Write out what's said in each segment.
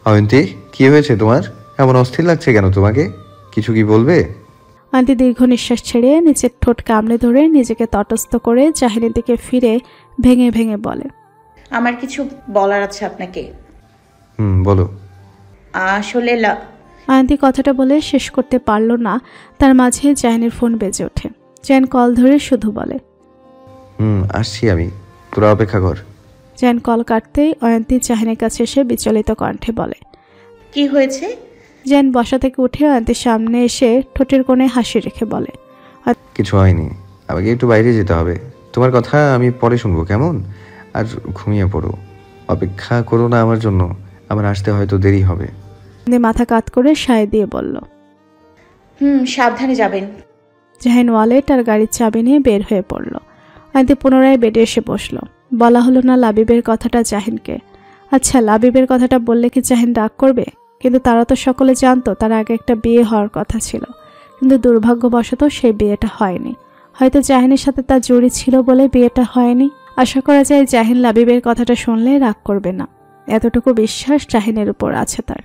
অয়ন্তী, কি হয়েছে তোমার? এমন অস্থির লাগছে কেন তোমাকে? কিছু কি বলবে? অয়ন্তী দীর্ঘ নিঃশ্বাস ছেড়ে নিচের ঠোঁট কামড়ে ধরে নিজেকে তটস্থ করে জাহিনের দিকে ফিরে ভেঙে ভেঙে বলে, আমার কিছু বলার আছে আপনাকে। বলো। আসলে অয়ন্তী কথাটা বলে শেষ করতে পারল না, তার মাঝে জাহিনের ফোন বেজে ওঠে। জাহিন কল ধরে শুধু বলে, আসছি আমি, তোরা অপেক্ষা কর। জাহিন কল কাটতেই অয়ন্তী জাহিনের কাছে এসে বিচলিত কণ্ঠে বলে, কি হয়েছে? জাহিন বসা থেকে উঠে অয়ন্তীর সামনে এসে ঠোঁটের কোণে হাসি রেখে বলে, কিছু হয়নি, আমাকে একটু বাইরে যেতে হবে। তোমার কথা আমি পরে শুনবো, কেমন? আর ঘুমিয়ে পড়ো, অপেক্ষা করো না আমার জন্য, আমার আসতে হয়তো দেরি হবে। মাথা কাত করে সায় দিয়ে বলল, সাবধানে যাবেন। জাহিন ওয়ালেট আর গাড়ির চাবি নিয়ে বের হয়ে পড়ল। অয়ন্তী পুনরায় বেডে এসে বসল। বলা হলো না লাবিবের কথাটা জাহিনকে। আচ্ছা, লাবিবের কথাটা বললে কি জাহিন রাগ করবে? কিন্তু তারা তো সকলে জানতো তার আগে একটা বিয়ে হওয়ার কথা ছিল, কিন্তু দুর্ভাগ্যবশত সেই বিয়েটা হয়নি। হয়তো জাহিনের সাথে তার জড়ি ছিল বলে বিয়েটা হয়নি। আশা করা যায় জাহিন লাবিবের কথাটা শুনলে রাগ করবে না, এতটুকু বিশ্বাস জাহিনের উপর আছে তার।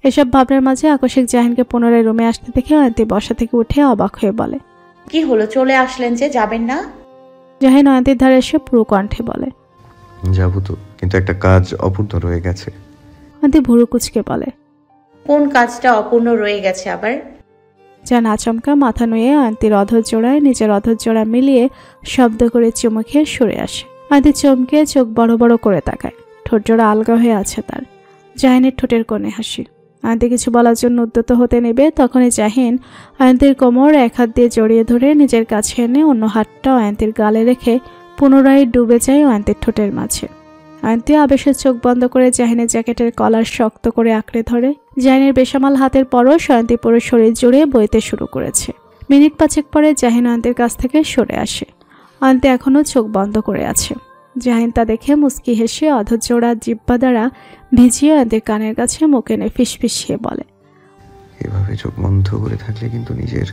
এসব ভাবনার মাঝে আকস্মিক জাহিনকে পুনরায় রুমে আসতে দেখে অয়ন্তী বসা থেকে উঠে অবাক হয়ে বলে, কি হলো, চলে আসলেন যে, যাবেন না? জাহিন অয়ন্তীর ধারে এসে পুরো কণ্ঠে বলে, যাবো তো, কিন্তু একটা কাজ অপূর্ণ রয়ে গেছে। অয়ন্তী ভুরু কুচকে বলে, কোন কাজটা অপূর্ণ রয়ে গেছে আবার? জান আচমকা মাথা নুয়ে অয়ন্তীর অধর জোড়ায় নিজের অধর জোড়া মিলিয়ে শব্দ করে চুমু খেয়ে সরে আসে। অয়ন্তী চমকে চোখ বড় বড় করে তাকায়, ঠোঁট জোড়া আলগা হয়ে আছে তার। জাহিনের ঠোঁটের কোণে হাসি। অয়ন্তী কিছু বলার জন্য উদ্যত হতে নেবে, তখনই জাহিন অয়ন্তীর কোমর এক হাত দিয়ে জড়িয়ে ধরে নিজের কাছে এনে অন্য হাতটা অয়ন্তীর গালে রেখে পুনরায় ডুবে যায় অয়ন্তীর ঠোঁটের মাঝে। অয়ন্তী আবেশে চোখ বন্ধ করে জাহিনের জ্যাকেটের কলার শক্ত করে আঁকড়ে ধরে। জাহিনের বেসামাল হাতের পরশ অয়ন্তী পুরো শরীর জুড়ে বইতে শুরু করেছে। মিনিট পাঁচেক পরে জাহিন অয়ন্তীর কাছ থেকে সরে আসে। অয়ন্তী এখনও চোখ বন্ধ করে আছে। জাহিন তা দেখে মুচকি হেসে অধৈর্যরা জিহ্বা দ্বারা ভিজিয়ে অয়ন্তীর কানের কাছে মুখ এনে ফিসফিসিয়ে বলে, এভাবে চোখ বন্ধ করে থাকলে কিন্তু নিজের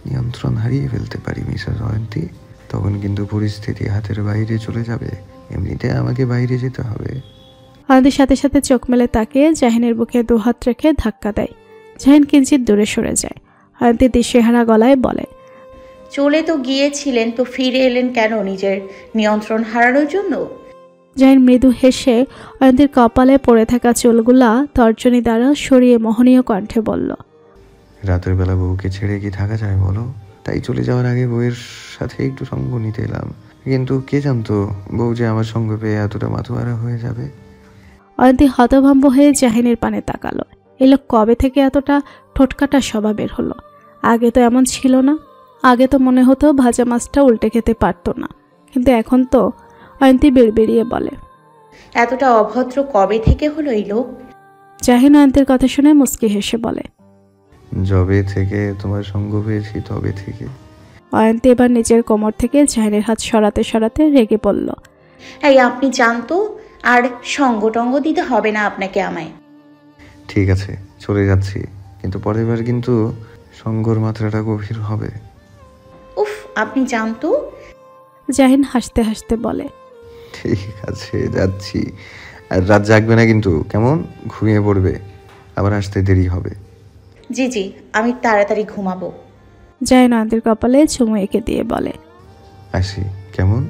নিয়ন্ত্রণ হারিয়ে ফেলতে পারি মিসেস অয়ন্তী। তখন কিন্তু পরিস্থিতি হাতের বাইরে চলে যাবে, এমনিতে আমাকে বাইরে যেতে হবে। অয়ন্তীর সাথে সাথে চোখ মেলে তাকিয়ে জাহিনের বুকে দুহাত রেখে ধাক্কা দেয়। জাহিন কিঞ্চিত দূরে সরে যায়। অয়ন্তী দিশেহারা গলায় বলে, চলে তো গিয়েছিলেন, তো ফিরে এলেন কেন? নিজের নিয়ন্ত্রণ হারানোর জন্য? জাহিন মৃদু হেসে অয়ন্তীর কপালে পড়ে থাকা চুলগুলা তর্জনী দ্বারা সরিয়ে মোহনীয় কণ্ঠে বলল, রাতের বেলা বউকে ছেড়ে কি থাকা যায় বলো? তাই চলে যাওয়ার আগে বউয়ের সাথে একটু সঙ্গ নিতে এলাম, কিন্তু কে জানতো বউ যে আমার সঙ্গ পেয়ে এতটা মাথোয়ারা হয়ে যাবে। অয়ন্তী হতভম্ব হয়ে জাহিনের পানে তাকালো। এই লোক কবে থেকে এতটা ঠোটকাটা স্বভাবের হলো? আগে তো এমন ছিল না। আগে তো মনে হতো ভাজা মাছটা উল্টে খেতে পারতো না, কিন্তু এখন তো। অয়ন্তী বেড়বেড়িয়ে বলে, এতটা অভদ্র কবে থেকে হলো এই লোক? জাহিন অয়ন্তীর কথা শুনে মুচকি হেসে বলে, যবে থেকে তোমার সঙ্গ পেয়েছি তবে থেকে। অয়ন্তী এবার নিজের কোমর থেকে জাহিনের হাত সরাতে সরাতে রেগে বলল, এই আপনি জানতো, আর সঙ্গ টঙ্গ দিতে হবে না আপনাকে আমায়। ঠিক আছে, চলে যাচ্ছি, কিন্তু পরের বার কিন্তু সঙ্গর মাত্রাটা গভীর হবে। উফ, আপনি জানতো। জাহিন হাসতে হাসতে বলে, ঠিক আছে, যাচ্ছি। আর রাত জাগবে না কিন্তু, কেমন? ঘুমিয়ে পড়বে, আবার আসতে দেরি হবে। জি জি, আমি তাড়াতাড়ি ঘুমাবো। জাহিন অয়ন্তীর কপালে চুমু এঁকে দিয়ে বলে, আসি, কেমন?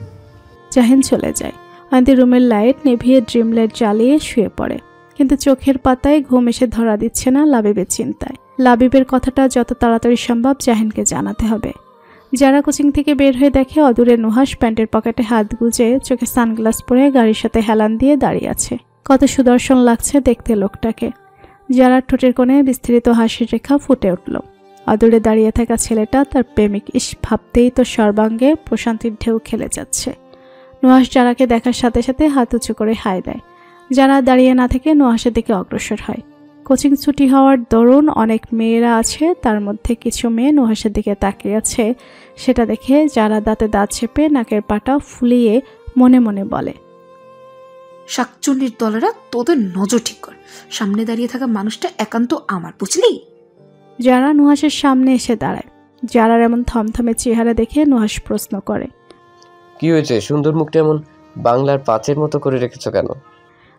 জাহিন চলে যায়। অয়ন্তী রুমের লাইট নিভিয়ে ড্রিম লাইট জ্বালিয়ে শুয়ে পড়ে, কিন্তু চোখের পাতায় ঘুম এসে ধরা দিচ্ছে না লাবিবের চিন্তায়। লাবিবের কথাটা যত তাড়াতাড়ি সম্ভব জাহিনকে জানাতে হবে। যারা কোচিং থেকে বের হয়ে দেখে অদূরে নুহাস প্যান্টের পকেটে হাত গুজে চোখে সানগ্লাস পরে গাড়ির সাথে হেলান দিয়ে দাঁড়িয়ে আছে। কত সুদর্শন লাগছে দেখতে লোকটাকে। যারা ঠোঁটের কোণে বিস্তৃত হাসির রেখা ফুটে উঠল। অদূরে দাঁড়িয়ে থাকা ছেলেটা তার প্রেমিক, ইস ভাবতেই তো সর্বাঙ্গে প্রশান্তির ঢেউ খেলে যাচ্ছে। নুহাস যারাকে দেখার সাথে সাথে হাত উঁচু করে হাই দেয়। যারা দাঁড়িয়ে না থেকে নুহাসের দিকে অগ্রসর হয়। কোচিং ছুটি হওয়ার দরুন অনেক মেয়েরা আছে, তার মধ্যে কিছু মেয়ে নুহাসের দিকে তাকিয়ে আছে। সেটা দেখে যারা দাঁতে দাঁত চেপে নাকের পাটা ফুলিয়ে মনে মনে বলে, শাকচুন্নির দলেরা, তোদের নজর ঠিক কর, সামনে দাঁড়িয়ে থাকা মানুষটা একান্ত আমার, বুঝলি? যারা নুহাসের সামনে এসে দাঁড়ায়। যারার এমন থমথমে চেহারা দেখে নুহাস প্রশ্ন করে, কি হয়েছে? সুন্দর মুখটা এমন বাংলার পাঁচের মতো করে রেখেছো কেন?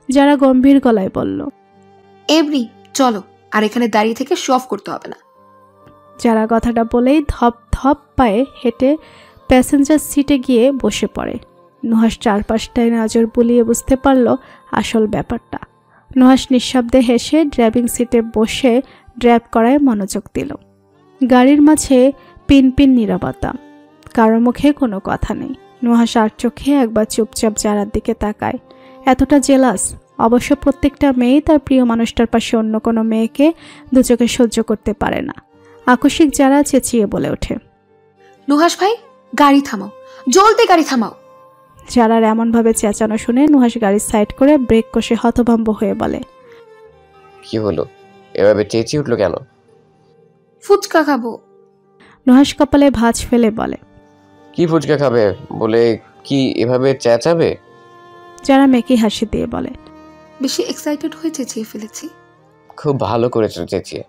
যারা গম্ভীর গলায় বলল, এমনি চলো, আর এখানে দাঁড়িয়ে থেকে শো অফ করতে হবে না। যারা কথাটা বলেই ধপ ধপ পায়ে হেঁটে প্যাসেঞ্জার সিটে গিয়ে বসে পড়ে। নুহাস চারপাশটায় নজর বুলিয়ে বুঝতে পারল আসল ব্যাপারটা। নুহাস নিঃশব্দে হেসে ড্রাইভিং সিটে বসে ড্রাইভ করায় মনোযোগ দিল। গাড়ির মাঝে পিনপিন নীরবতা, কারো মুখে কোনো কথা নেই। নুহাস আর চোখে একবার চুপচাপ যারার দিকে তাকায়। এতটা জেলাস? অবশ্য প্রত্যেকটা মেয়ে তার প্রিয় মানুষটার পাশে অন্য কোনো মেয়েকে দু চোখে সহ্য করতে পারে না। আকস্মিক যারা চেঁচিয়ে বলে ওঠে, নুহাস ভাই, গাড়ি থামাও, জলদি গাড়ি থামাও। যারার এমনভাবে চেঁচানো শুনে নুহাস গাড়ি সাইড করে ব্রেক কষে হতভম্ব হয়ে বলে, কি হলো? এভাবে চেঁচিয়ে উঠলো কেন? ফুচকা খাবো। নুহাস কপালে ভাঁজ ফেলে বলে, কি ফুচকা খাবে বলে কি এভাবে চেঁচাবে? যারা মেকি হাসি দিয়ে বলে, বেশি এক্সাইটেড হয়ে চেঁচিয়ে ফেলেছি। খুব ভালো করেছো চেঁচিয়ে।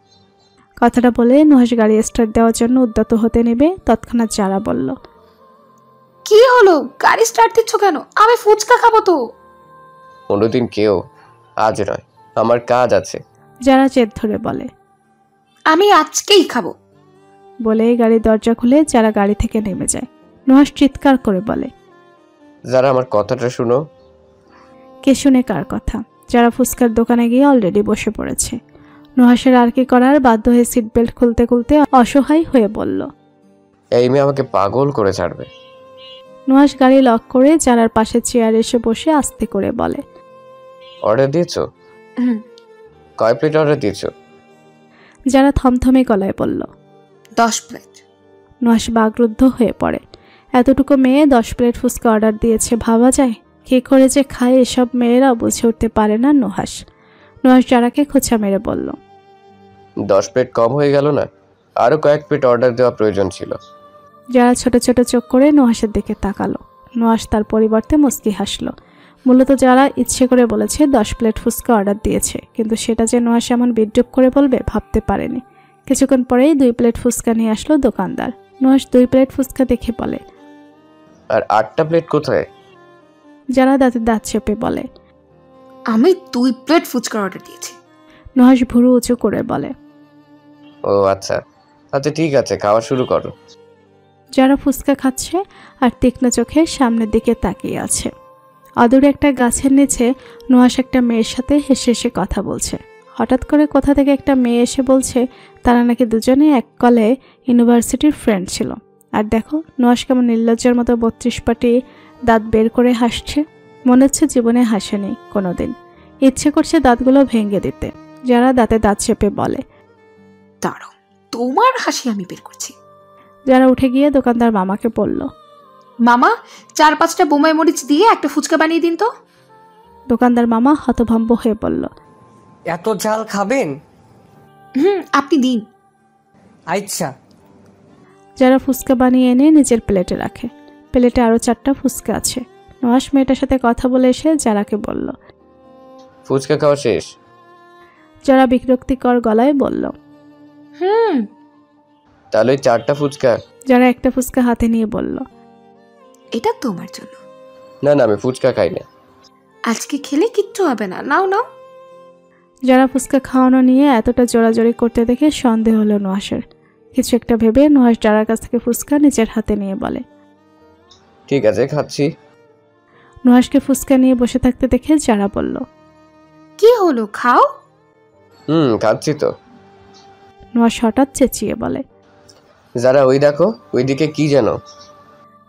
কথাটা বলে নুহাস গাড়ি স্টার্ট দেওয়ার জন্য উদ্যত হতে নেবে, তৎক্ষণাৎ যারা বলল, কি হলো, গাড়ি স্টার্ট দিচ্ছ কেন? আমি ফুচকা খাবো তো। অন্যদিন কেউ, আজ নয়, আমার কাজ আছে। যারা জেদ ধরে বলে, আমি আজকেই খাবো। বলেই গাড়ির দরজা খুলে যারা গাড়ি থেকে নেমে যায়। নুহাস চিৎকার করে বলে, যারা আমার কথাটা শুনো। কে শুনে কার কথা? যারা ফুচকার দোকানে গিয়ে অলরেডি বসে পড়েছে। নুহাসের আর কি করার, বাধ্য হয়ে সিট বেল্ট খুলতে খুলতে অসহায় হয়ে বলল, এই মেয়ে আমাকে পাগল করে ছাড়বে। নুহাস গাড়ি লক করে যারার পাশে চেয়ারে এসে বসে আস্তে করে বলে, অর্ডার দিয়েছো? কয় প্লেট অর্ডার দিয়েছো? যারা থমথমে গলায় বলল, 10 প্লেট। নুহাস বাগরুদ্ধ হয়ে পড়ে। এতটুকু মেয়ে 10 প্লেট ফুচকা অর্ডার দিয়েছে, ভাবা যায়? কে করে যে খায় এসব মেয়েরা বুঝে উঠতে পারে না নুহাস। নুহাস যারাকে খোঁচা মেরে বলল, 10 প্লেট কম হয়ে গেল না? আরো কয়েক প্লেট অর্ডার দেওয়া প্রয়োজন ছিল। যারা ছোট ছোট চোখ করে নুহাসের দিকে তাকালো। নুহাস তার পরিবর্তে মুচকি হাসলো। মূলত যারা ইচ্ছে করে বলেছে 10 প্লেট ফুচকা অর্ডার দিয়েছে, কিন্তু সেটা যে নুহাস এমন বিদ্রুপ করে বলবে ভাবতে পারেনি। কিছুক্ষণ পরেই 2 প্লেট ফুচকা নিয়ে আসলো দোকানদার। নুহাস 2 প্লেট ফুচকা দেখে বলে, আর 8টা প্লেট কোথায়? যারা দাঁতে দাঁত চেপে বলে, আমি 2 প্লেট ফুচকা অর্ডার দিয়েছি। নুহাস ভুরু উঁচু করে বলে, ও আচ্ছা আচ্ছা, ঠিক আছে, খাওয়া শুরু করো। যারা ফুচকা খাচ্ছে আর তীক্ষ্ণ চোখে সামনের দিকে তাকিয়ে আছে। অদূরে একটা গাছের নিচে নুহাস একটা মেয়ের সাথে হেসে হেসে কথা বলছে। হঠাৎ করে কোথা থেকে একটা মেয়ে এসে বলছে তারা নাকি দুজনে এক কলে ইউনিভার্সিটির ফ্রেন্ড ছিল। আর দেখো নুহাস কেমন নির্লজ্জের মতো 32 পাটি দাঁত বের করে হাসছে। মনে হচ্ছে জীবনে হাসেনি কোনোদিন। ইচ্ছে করছে দাঁতগুলো ভেঙে দিতে। যারা দাঁতে দাঁত চেপে বলে, দাঁড়াও, তোমার হাসি আমি বের করছি। যারা উঠে গিয়ে দোকানদার মামাকে বলল, মামা, 4-5টা বোমাই মরিচ দিয়ে একটা ফুচকা বানিয়ে দিন তো। দোকানদার মামা হতভম্ব হয়ে বলল, এত ঝাল খাবেন? আপনি দিন। আচ্ছা। যারা ফুচকা বানিয়ে এনে নিজের প্লেটে রাখে। প্লেটে আরো 4টা ফুচকা আছে। নুহাস মেয়েটার সাথে কথা বলে এসে যারাকে বলল। ফুচকা খাওয়া শেষ? যারা বিরক্তিকর গলায় বলল, তাহলে 4টা ফুচকা। যারা একটা ফুচকা হাতে নিয়ে বলল, এটা তোমার জন্য। না না, আমি ফুচকা খাই না। আজকে খেলে কিচ্ছু হবে না, নাও নাও। যারা ফুচকা খাওয়ানো নিয়ে এতটা জোরাজোরি করতে দেখে সন্দেহ হলো নুহাসের। কিছু একটা ভেবে নুহাস যারার কাছ থেকে ফুচকা নিজের হাতে নিয়ে বলে, ঠিক আছে, খাচ্ছি। নুহাসকে ফুচকা নিয়ে বসে থাকতে দেখে যারা বলল, কি হলো, খাও। খাচ্ছি তো। নুহাস হঠাৎ চেঁচিয়ে বলে, যারা ওই দেখো, ওইদিকে কি যেন।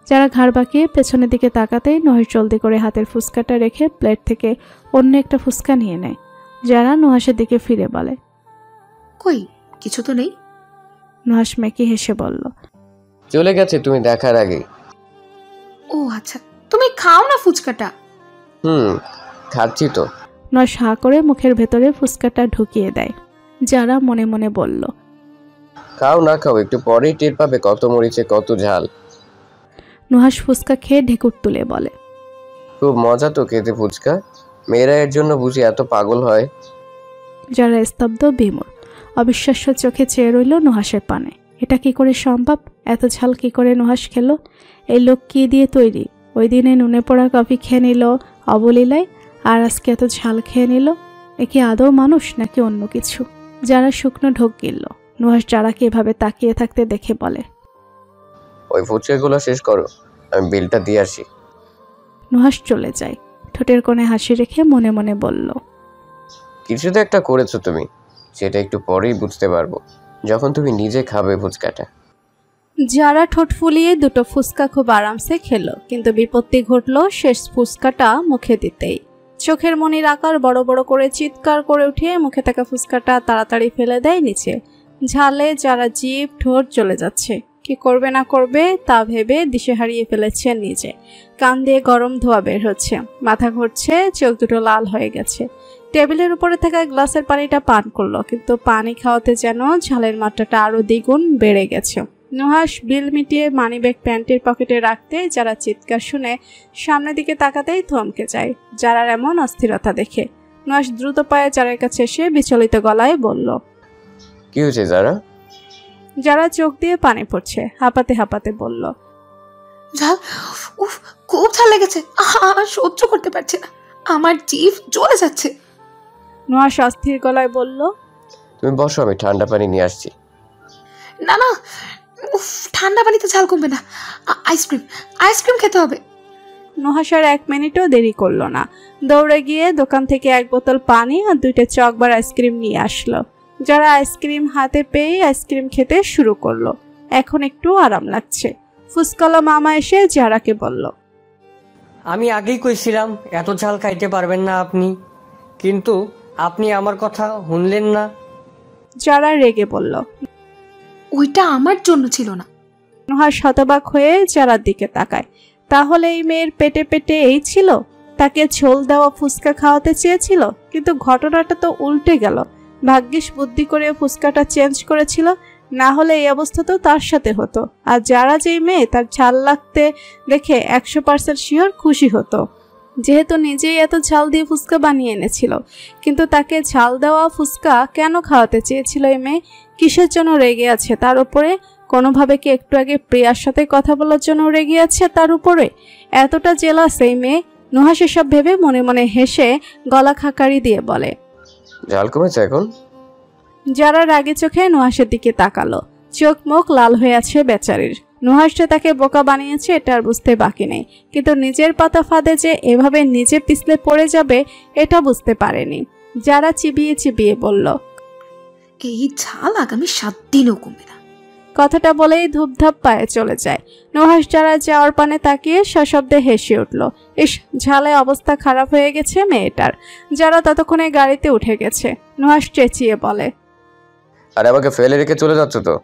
যারা ঘাড় বাঁকিয়ে পেছনের দিকে তাকাতেই নুহাস জলদি করে হাতের ফুচকাটা রেখে প্লেট থেকে অন্য একটা ফুচকা নিয়ে নেয়। যারা নুহাসের দিকে ফিরে বলে, কই, কিছু তো নেই। নুহাস মেকি হেসে বলল, চলে গেছে তুমি দেখার আগে। ও আচ্ছা, তুমি খাও না ফুচকাটা। খাচ্ছি তো। নুহাস হাঁ করে মুখের ভেতরে ফুচকাটা ঢুকিয়ে দেয়। যারা মনে মনে বলল, খাও না খাও, একটু পরেই টের পাবে কত মরিচে কত ঝাল। নুহাস ফুচকা খেয়ে ঢেকুর তুলে বলে, খুব মজা তো খেতে ফুচকা। মেয়েরা এর জন্য বুঝি এত পাগল হয়। যারা স্তব্ধ বিমূর অবিশ্বাস্য চোখে চেয়ে রইল নুহাসের পানে। এটা কি করে সম্ভব? এত ঝাল কি করে নুহাস খেলো? এই লোক কি দিয়ে তৈরি? ওই দিনে নুনে পোড়া কফি খেয়ে নিল অবলীলায়, আর আজকে এত ঝাল খেয়ে নিল। এ কি আদৌ মানুষ নাকি অন্য কিছু? যারা শুকনো ঢোক গিলল। নুহাশ যারাকে এভাবে তাকিয়ে থাকতে দেখে বলে, ওই ফুচকাগুলো শেষ করো, আমি বিলটা দিয়ে আসি। নুহাশ চলে যায়। ঠোঁটের কোণে হাসি রেখে মনে মনে বলল, কিছু তো একটা করেছো তুমি, সেটা একটু পরেই বুঝতে পারবো যখন তুমি নিজে খাবে ফুচকাটা। যারা ঠোঁট ফুলিয়ে দুটো ফুচকা খুব আরামসে খেলো, কিন্তু বিপত্তি ঘটল শেষ ফুচকাটা মুখে দিতেই। চোখের মনির আকার বড় বড় করে চিৎকার করে উঠে মুখে থাকা ফুচকাটা তাড়াতাড়ি ফেলে দেয় নিচে। ঝালে যারা জিভ ঠোঁট চলে যাচ্ছে, কি করবে না করবে তা ভেবে দিশে হারিয়ে ফেলেছে নিজে। কান দিয়ে গরম ধোঁয়া বের হচ্ছে, মাথা ঘুরছে, চোখ দুটো লাল হয়ে গেছে। টেবিলের উপরে থাকা গ্লাসের পানিটা পান করলো, কিন্তু পানি খাওয়াতে যেন ঝালের মাত্রাটা আরো দ্বিগুণ বেড়ে গেছে। নুহাশ বিল মিটিয়ে মানিব্যাগ প্যান্টের পকেটে রাখতে যারা চিৎকার শুনে সামনের দিকে তাকাতেই থমকে যায়। যারার এমন অস্থিরতা দেখে নুহাশ দ্রুত পায়ে যারার কাছে এসে বিচলিত গলায় বলল, কি হয়েছে যারা? যারা চোখ দিয়ে পানি পড়ছে, হাঁপাতে হাঁপাতে বলল, ঝাল, উফ, খুব ঝাল লেগেছে, সহ্য করতে পারছি না, আমার জিভ জ্বলে যাচ্ছে। নুহাশ অস্থির গলায় বলল, তুমি বসো, আমি ঠান্ডা পানি নিয়ে আসছি। না না, উফ, ঠান্ডা পানিতে ঝাল কমবে না, আইসক্রিম খেতে হবে। নুহাশ আর 1 মিনিটও দেরি করলো না, দৌড়ে গিয়ে দোকান থেকে 1 বোতল পানি আর 2টে চকবার আইসক্রিম নিয়ে আসলো। যারা আইসক্রিম হাতে পেয়ে আইসক্রিম খেতে শুরু করলো। এখন একটু আরাম লাগছে। ফুসকলা মামা এসে যারাকে বলল, আমি আগেই কইছিলাম এত ঝাল খাইতে পারবেন না আপনি, কিন্তু আপনি আমার কথা শুনলেন না। যারা রেগে বলল, ওইটা আমার জন্য ছিল না। নুহাশ হতবাক হয়ে যারার দিকে তাকায়। তাহলে এই মেয়ের পেটে পেটে এই ছিল? তাকে ঝোল দেওয়া ফুচকা খাওয়াতে চেয়েছিল, কিন্তু ঘটনাটা তো উল্টে গেল। ভাগ্যিস বুদ্ধি করে ফুচকাটা চেঞ্জ করেছিল, না হলে এই অবস্থা তো তার সাথে হতো। আর যারা যেই মেয়ে তার ঝাল লাগতে দেখে 100% শিওর খুশি হতো, যেহেতু নিজেই এত ঝাল দিয়ে ফুচকা বানিয়ে এনেছিল। কিন্তু তাকে ঝাল দেওয়া ফুচকা কেন খাওয়াতে চেয়েছিল এই মেয়ে? কিসের জন্য রেগে আছে তার উপরে? কোনোভাবে কি একটু আগে প্রিয়ার সাথে কথা বলার জন্য রেগে আছে তার উপরে? এতটা জেলাস এই মেয়ে? নুহাশ এসব ভেবে মনে মনে হেসে গলা খাকারি দিয়ে বলে, ঝাল কমেছে এখন? যারা রাগে চোখে নুহাশের দিকে তাকালো। চোখ মুখ লাল হয়ে আছে বেচারির। নুহাশটা তাকে বোকা বানিয়েছে এটা আর বুঝতে বাকি নেই, কিন্তু নিজের পাতা ফাঁদে যে এভাবে নিজে পিছলে পড়ে যাবে এটা বুঝতে পারেনি। যারা চিবিয়ে চিবিয়ে বলল, এই ঝাল আগামী 7 দিনও কমবে না। কথাটা বলেই ধূপধাপ পায়ে চলে যায়। নুহাশ যারা যাওয়ার পানে তাকিয়ে সশব্দে হেসে উঠল। ইস, ঝালে অবস্থা খারাপ হয়ে গেছে মেয়েটার। যারা ততক্ষণে গাড়িতে উঠে গেছে। নুহাশ চেঁচিয়ে বলে, আর আমাকে ফেলে রেখে চলে যাচ্ছ তো?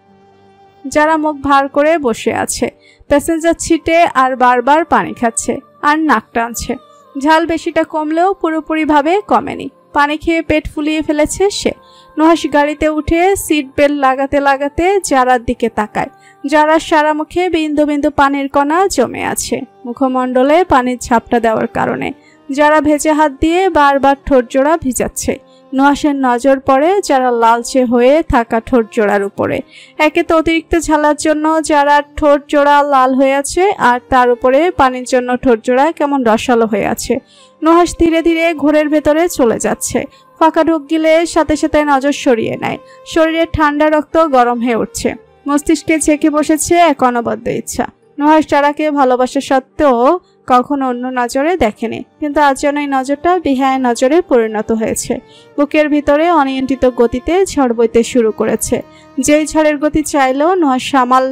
যারা মুখ ভার করে বসে আছে, প্যাসেঞ্জার ছিটে আর বারবার পানি খাচ্ছে আর নাক টানছে। ঝাল বেশিটা কমলেও পুরোপুরিভাবে কমেনি। পানি খেয়ে পেট ফুলিয়ে ফেলেছে সে। নুহাশ গাড়িতে উঠে সিট বেল্ট লাগাতে লাগাতে যারার দিকে তাকায়। যারা সারা মুখে বিন্দু বিন্দু পানির কণা জমে আছে, মুখমণ্ডলে পানির ঝাপটা দেওয়ার কারণে। যারা ভেজে হাত দিয়ে বারবার ঠোঁট জোড়া ভিজাচ্ছে। নুহাশের নজর পড়ে যারা লালচে হয়ে থাকা ঠোঁট জোড়ার উপরে। একে তো অতিরিক্ত ঝালার জন্য যারা ঠোঁট জোড়া লাল হয়ে আছে, আর তার উপরে পানির জন্য ঠোঁট জোড়া কেমন রসালো হয়ে আছে। নুহাশ ধীরে ধীরে ঘোরের ভেতরে চলে যাচ্ছে। ফাঁকা ঢোক গিলে সাথে সাথে নজর সরিয়ে নেয়। শরীরের ঠান্ডা রক্ত গরম হয়ে উঠছে। মস্তিষ্কে ছেকে বসেছে এক অনবদ্য ইচ্ছা। নুহাশ যারাকে ভালোবাসা সত্ত্বেও কখনো অন্য নজরে দেখেনি, কিন্তু আজ যেন এই নজরটা বিহায় নজরে পরিণত হয়েছে। বুকের ভিতরে অনিয়ন্ত্রিত গতিতে ঝড় বইতে শুরু করেছে। যেই ঝড়ের গতি চাইলেও নুহাশ সামাল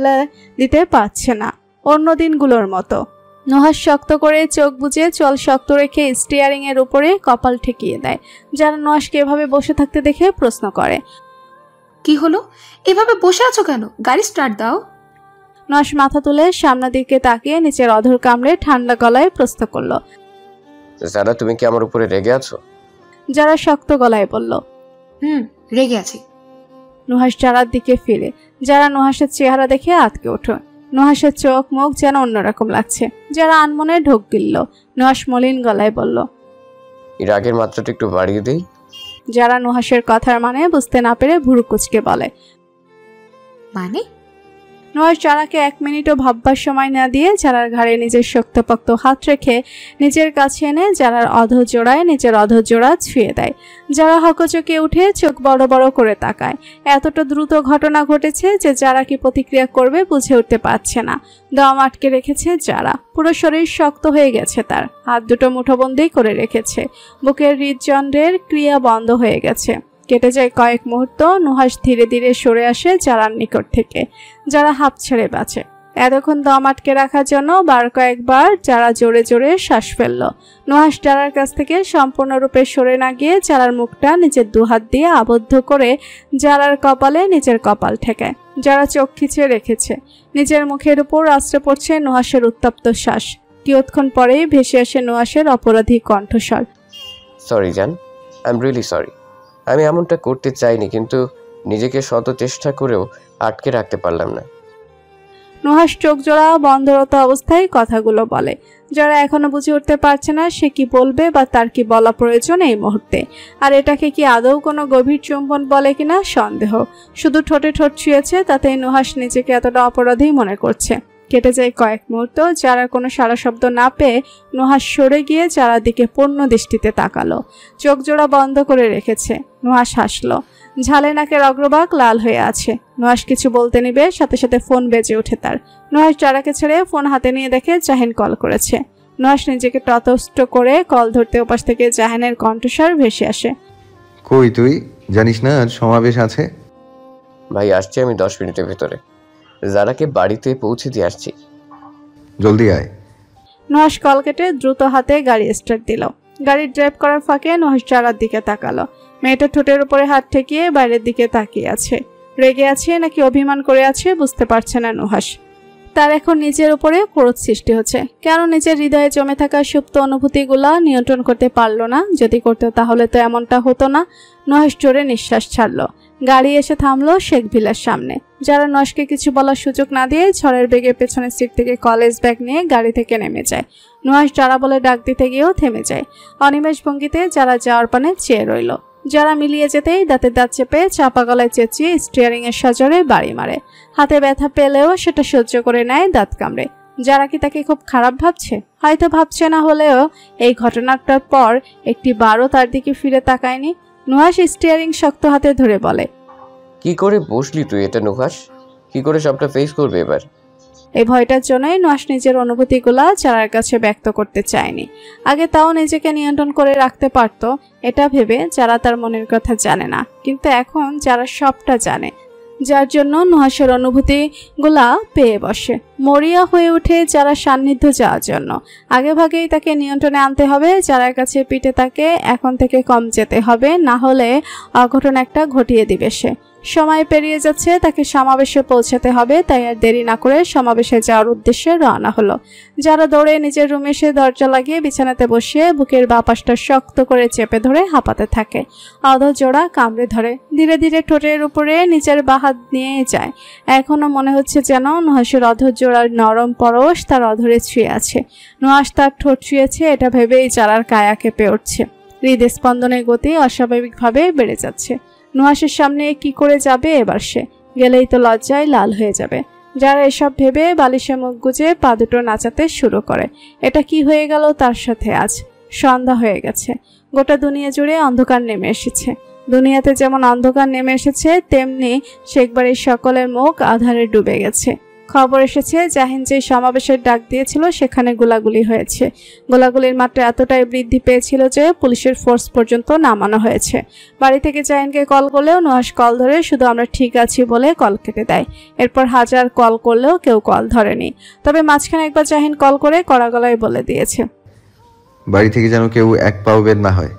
দিতে পারছে না, অন্য দিনগুলোর মতো। নুহাশ শক্ত করে চোখ বুজে চল শক্ত রেখে স্টিয়ারিং এর উপরে কপাল ঠেকিয়ে দেয়। যারা নুহাশকে এভাবে বসে থাকতে দেখে প্রশ্ন করে, কি হলো, এভাবে বসে আছো কেন? গাড়ি স্টার্ট দাও। নুহাশ মাথা তুলে সামনের দিকে তাকিয়ে নিচের অধর কামড়ে ঠান্ডা গলায় প্রশ্ন করলো, যারা তুমি কি আমার উপরে রেগে আছো? যারা শক্ত গলায় বলল, রেগে আছি। নুহাশ যারার দিকে ফিরে। যারা নুহাশের চেহারা দেখে আটকে ওঠে। নুহাশের চোখ মুখ যেন অন্যরকম লাগছে। যারা আনমনে ঢোক গিলল। নুহাশ মলিন গলায় বলল, এর আগের মাত্রাটা একটু বাড়িয়ে দেই। যারা নুহাশের কথার মানে বুঝতে না পেরে ভুরু কুচকে বলে, মানে? নুহাশ যারাকে 1 মিনিটও ভাববার সময় না দিয়ে যারার ঘাড়ে নিজের শক্তপোক্ত হাত রেখে নিজের কাছে এনে যারার অধঃজোড়ায় নিজের অধঃজোড়া ছুঁয়ে দেয়। যারা হকচকে উঠে চোখ বড় বড় করে তাকায়। এতটা দ্রুত ঘটনা ঘটেছে যে যারা কি প্রতিক্রিয়া করবে বুঝে উঠতে পারছে না। দম আটকে রেখেছে যারা, পুরো শরীর শক্ত হয়ে গেছে, তার হাত দুটো মুঠোবন্দি করে রেখেছে। বুকের হৃদযন্ত্রের ক্রিয়া বন্ধ হয়ে গেছে। কেটে যায় কয়েক মুহূর্ত। নুহাশ ধীরে ধীরে সরে আসে যারার নিকট থেকে। যারা হাঁপ ছেড়ে বাঁচে। এতক্ষণ দম আটকে রাখার জন্য কয়েকবার যারা জোরে জোরে শ্বাস ফেলল। নুহাশ যারার কাছ থেকে সম্পূর্ণরূপে সরে না গিয়ে যারার মুখটা নিজের দুহাত দিয়ে আবদ্ধ করে যারার কপালে নিজের কপাল ঠেকায়। যারা চোখ খিচে রেখেছে। নিজের মুখের উপর আশ্রে পড়ছে নুহাশের উত্তপ্ত শ্বাস। কিয়ৎক্ষণ পরেই ভেসে আসে নুহাশের অপরাধী কণ্ঠস্বর। সরি জান, আই এম রিয়েলি সরি। আমি এমনটা করতে চাইনি, কিন্তু নিজেকে শত চেষ্টা করেও আটকে রাখতে পারলাম না। নুহাশ চোখ জোড়া বন্ধরত অবস্থায় কথাগুলো বলে। যারা এখনো বুঝে উঠতে পারছে না সে কি বলবে বা তার কি বলা প্রয়োজন এই মুহূর্তে। আর এটাকে কি আদৌ কোনো গভীর চুম্বন বলে কিনা সন্দেহ। শুধু ঠোঁটে ঠোঁট ছুঁয়েছে, তাতেই নুহাশ নিজেকে এতটা অপরাধী মনে করছে। কেটে যায় কয়েক মুহূর্ত। যারা কোনো সারা শব্দ না পেয়ে নুহাশ সরে গিয়ে যারার দিকে পূর্ণ দৃষ্টিতে তাকালো। চোখ জোড়া বন্ধ করে রেখেছে। নুহাশ হাসলো। ঝালে নাকের অগ্রভাগ লাল হয়ে আছে। নুহাশ কিছু বলতে নিবে, সাথে সাথে ফোন বেজে ওঠে তার। নুহাশ যারাকে ছেড়ে ফোন হাতে নিয়ে দেখে জাহিন কল করেছে। নুহাশ নিজেকে ততস্থ করে কল ধরতে ওপাশ থেকে জাহিনের কণ্ঠস্বর ভেসে আসে। কই তুই? জানিস না আজ সমাবেশ আছে? ভাই আসছি আমি 10 মিনিটের ভিতরে। যারাকে বাড়িতে পৌঁছে দিয়ে আসছি। জলদি আয়। নুহাশ কল কেটে দ্রুত হাতে গাড়ি স্টার্ট দিল। গাড়ি ড্রাইভ করার ফাঁকে নুহাশ যারার দিকে তাকালো। মেয়েটা ঠোঁটের উপরে হাত ঠেকিয়ে বাইরের দিকে তাকিয়ে আছে। রেগে আছে নাকি অভিমান করে আছে বুঝতে পারছে না নুহাশ। তার এখন নিজের উপরে ক্রোধ সৃষ্টি হচ্ছে। কেন নিজের হৃদয়ে জমে থাকা সুপ্ত অনুভূতিগুলা নিয়ন্ত্রণ করতে পারলো না? যদি করতো তাহলে তো এমনটা হতো না। নুহাশ জোরে নিঃশ্বাস ছাড়লো। গাড়ি এসে থামলো শেখ ভিলার সামনে। যারা নুহাশকে কিছু বলার সুযোগ না দিয়ে ঝড়ের বেগে পেছনের সিট থেকে কলেজ ব্যাগ নিয়ে গাড়ি থেকে নেমে যায়। নুহাশ যারা বলে ডাক দিতে গিয়েও থেমে যায়। অনিমেষ ভঙ্গিতে যারা যাওয়ার পানে চেয়ে রইল। যারা মিলিয়ে যেতেই দাঁতে দাঁত চেপে চাপা গলায় চেঁচিয়ে স্টিয়ারিং এর সাজরে বাড়ি মারে। হাতে ব্যথা পেলেও সেটা সহ্য করে নেয় দাঁত কামড়ে। যারা কি তাকে খুব খারাপ ভাবছে? হয়তো ভাবছে না হলেও এই ঘটনাটার পর একটি বারও তার দিকে ফিরে তাকায়নি। নুহাশ স্টিয়ারিং শক্ত হাতে ধরে বলে, কি করে বসলি তুই এটা নুহাশ? কি করে সবটা ফেস করবে এবার? এই ভয়টার জন্যই নুহাশ নিজের অনুভূতিগুলা যারার কাছে ব্যক্ত করতে চায়নি। আগে তাও নিজেকে নিয়ন্ত্রণ করে রাখতে পারত, এটা ভেবে যারা তার মনের কথা জানে না। কিন্তু এখন যারা সবটা জানে, যার জন্য নুহাশের অনুভূতিগুলা পেয়ে বসে। মরিয়া হয়ে ওঠে যারা সান্নিধ্য যাওয়ার জন্য। আগে ভাগেই তাকে নিয়ন্ত্রণে আনতে হবে। যারার কাছে পিঠে তাকে এখন থেকে কম যেতে হবে, না হলে অঘটন একটা ঘটিয়ে দিবে সে। সময় পেরিয়ে যাচ্ছে, তাকে সমাবেশে পৌঁছাতে হবে। তাই আর দেরি না করে সমাবেশে যাওয়ার উদ্দেশ্যে রওনা হলো। যারা দৌড়ে নিজের রুমে এসে দরজা লাগিয়ে বিছানাতে বসিয়ে বুকের বাঁ পাশটা শক্ত করে চেপে ধরে হাঁপাতে থাকে। অধঃজোড়া কামড়ে ধরে। ধীরে ধীরে ঠোঁটের উপরে নিজের বাঁ হাত নিয়ে যায়। এখনো মনে হচ্ছে যেন নুহাশের অধঃজোড়ার নরম পরশ তার অধরে ছুঁয়ে আছে। নুহাশ তার ঠোঁট ছুঁয়েছে এটা ভেবেই যারার কায়া কেঁপে উঠছে। হৃদস্পন্দনের গতি অস্বাভাবিকভাবে বেড়ে যাচ্ছে। নুহাশের সামনে কি করে যাবে এবার সে? গেলেই তো লজ্জায় লাল হয়ে যাবে। যারা এসব ভেবে বালিশে মুখ গুজে পা দুটো নাচাতে শুরু করে। এটা কি হয়ে গেল তার সাথে আজ? সন্ধ্যা হয়ে গেছে। গোটা দুনিয়া জুড়ে অন্ধকার নেমে এসেছে। দুনিয়াতে যেমন অন্ধকার নেমে এসেছে, তেমনি শেখবাড়ির সকলের মুখ আধারে ডুবে গেছে। খবর এসেছে জাহিন যে সমাবেশের ডাক দিয়েছিল সেখানে গোলাগুলি হয়েছে। গোলাগুলির মাত্রা এতটাই বৃদ্ধি পেয়েছিল যে পুলিশের ফোর্স পর্যন্ত নামানো হয়েছে। বাড়ি থেকে জাহিনকে কল করলেও নুহাশ কল ধরে শুধু আমরা ঠিক আছি বলে কল কেটে দেয়। এরপর হাজার কল করলেও কেউ কল ধরেনি। তবে মাঝখানে একবার জাহিন কল করে কড়া গলায় বলে দিয়েছে, বাড়ি থেকে যেন কেউ এক পাও বের না হয়।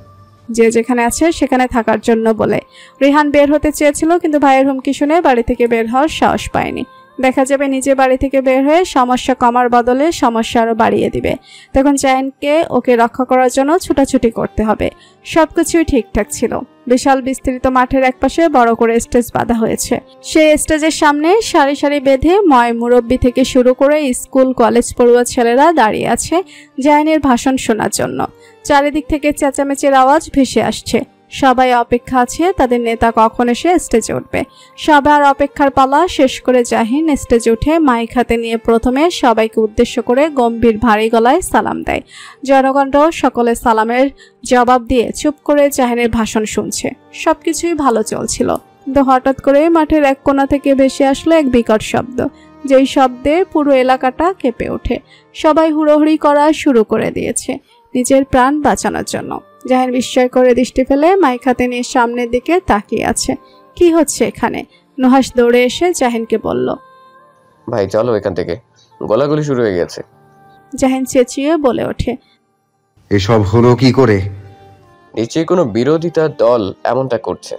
যে যেখানে আছে সেখানে থাকার জন্য বলে। রিহান বের হতে চেয়েছিল, কিন্তু ভাইয়ের হুমকি শুনে বাড়ি থেকে বের হওয়ার সাহস পায়নি। দেখা যাবে নিজে বাড়ি থেকে বের হয়ে সমস্যা কমার বদলে সমস্যা আরো বাড়িয়ে দিবে। তখন জাহিনকে ওকে রক্ষা করার জন্য ছুটাছুটি করতে হবে। সবকিছুই ঠিকঠাক ছিল। বিশাল বিস্তৃত মাঠের একপাশে বড় করে স্টেজ বাঁধা হয়েছে। সেই স্টেজের সামনে সারি সারি বেঁধে ময় মুরব্বী থেকে শুরু করে স্কুল কলেজ পড়ুয়া ছেলেরা দাঁড়িয়ে আছে জাহিনের ভাষণ শোনার জন্য। চারিদিক থেকে চেঁচামেচির আওয়াজ ভেসে আসছে। সবাই অপেক্ষা আছে তাদের নেতা কখন এসে স্টেজে উঠবে। সবার অপেক্ষার পালা শেষ করে জাহিন স্টেজে উঠে মাইক হাতে নিয়ে প্রথমে সবাইকে উদ্দেশ্য করে গম্ভীর ভারী গলায় সালাম দেয়। জনগণরাও সকলে সালামের জবাব দিয়ে চুপ করে জাহিনের ভাষণ শুনছে। সবকিছুই ভালো চলছিল, কিন্তু হঠাৎ করে মাঠের এক কোণা থেকে ভেসে আসলো এক বিকট শব্দ, যেই শব্দে পুরো এলাকাটা কেঁপে ওঠে। সবাই হুড়োহুড়ি করা শুরু করে দিয়েছে নিজের প্রাণ বাঁচানোর জন্য। জাহিন বিস্ময় করে দৃষ্টি ফেলে মাইক হাতে নিয়ে সামনের দিকে তাকিয়ে আছে। কি হচ্ছে এখানে? নুহাস দৌড়ে এসে জাহিনকে বলল, ভাই চলো এখান থেকে, গোলাগুলি শুরু হয়ে গেছে। জাহিন চেঁচিয়ে বলে ওঠে, এসব হলো কি করে? নিশ্চয়ই কোনো বিরোধিতা দল এমনটা করছে।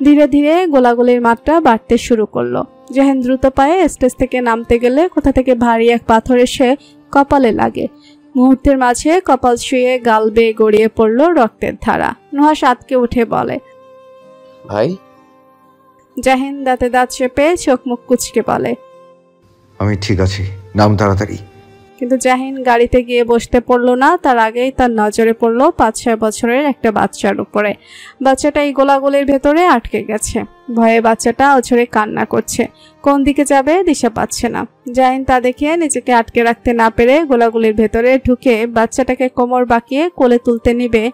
ধীরে ধীরে গোলাগুলির মাত্রা বাড়তে শুরু করলো। জাহিন দ্রুত পায়ে স্টেজ থেকে নামতে গেলে কোথা থেকে ভারী এক পাথর এসে কপালে লাগে। মুহূর্তের মাঝে কপাল ছুঁয়ে গাল বেয়ে গড়িয়ে পড়ল রক্তের ধারা। নুহাস আতকে উঠে বলে, ভাই। জাহিন দাঁতে দাঁত চেপে চোখ মুখ কুচকে বলে, আমি ঠিক আছি, নাম তাড়াতাড়ি। কিন্তু জাহিন গাড়িতে গিয়ে বসতে পড়ল না, তার আগেই তার নজরে পড়ল 5-6 বছরের একটা বাচ্চার উপরে। বাচ্চাটা এই গোলাগুলির ভেতরে আটকে গেছে। ভয়ে বাচ্চাটা অঝরে কান্না করছে, কোন দিকে যাবে দিশা পাচ্ছে না। জাহিন তা দেখে নিজেকে আটকে রাখতে না পেরে গোলাগুলির ভেতরে ঢুকে বাচ্চাটাকে কোমর বাঁকিয়ে কোলে তুলতে নিবে,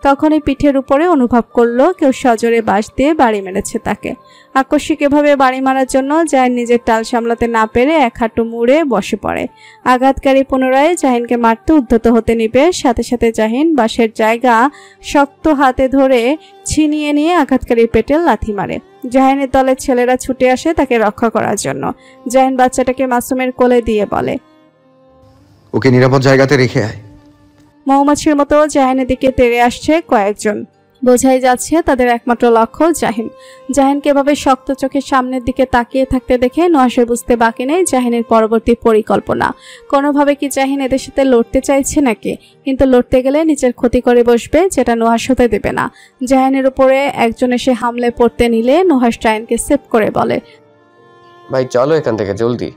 তখনই পিঠের উপরে অনুভব করলো কেউ সজোরে বাঁশ দিয়ে বাড়ি মেরেছে তাকে। আকস্মিক এভাবে বাড়ি মারার জন্য জাহিন নিজের টাল সামলাতে না পেরে এক হাঁটু মুড়ে বসে পড়ে। আঘাতকারী পুনরায় জাহিনকে মারতে উদ্যত হতে নিবে, সাথে সাথে জাহিন বাঁশের জায়গা শক্ত হাতে ধরে ছিনিয়ে নিয়ে আঘাতকারীর পেটে লাথি মারে। জাহিনের দলের ছেলেরা ছুটে আসে তাকে রক্ষা করার জন্য। জাহিন বাচ্চাটাকে মাসুমের কোলে দিয়ে বলে, ওকে নিরাপদ জায়গাতে রেখে আয়। মৌমাছির মতো জাহিনের দিকে তেড়ে আসছে কয়েকজন। বোঝাই যাচ্ছে তাদের একমাত্র লক্ষ্য জাহিন। জাহিনকে এভাবে শক্ত চোখের সামনের দিকে তাকিয়ে থাকতে দেখে নুহাসের বুঝতে বাকি নেই জাহিনের পরবর্তী পরিকল্পনা। কোনোভাবে কি জাহিন এদের সাথে লড়তে চাইছে নাকি? কিন্তু লড়তে গেলে নিজের ক্ষতি করে বসবে, যেটা নুহাস হতে দেবে না। জাহিনের উপরে একজন এসে হামলে পড়তে নিলে নুহাস জাহিনকে সেভ করে বলে, ভাই চলো এখান থেকে জলদি।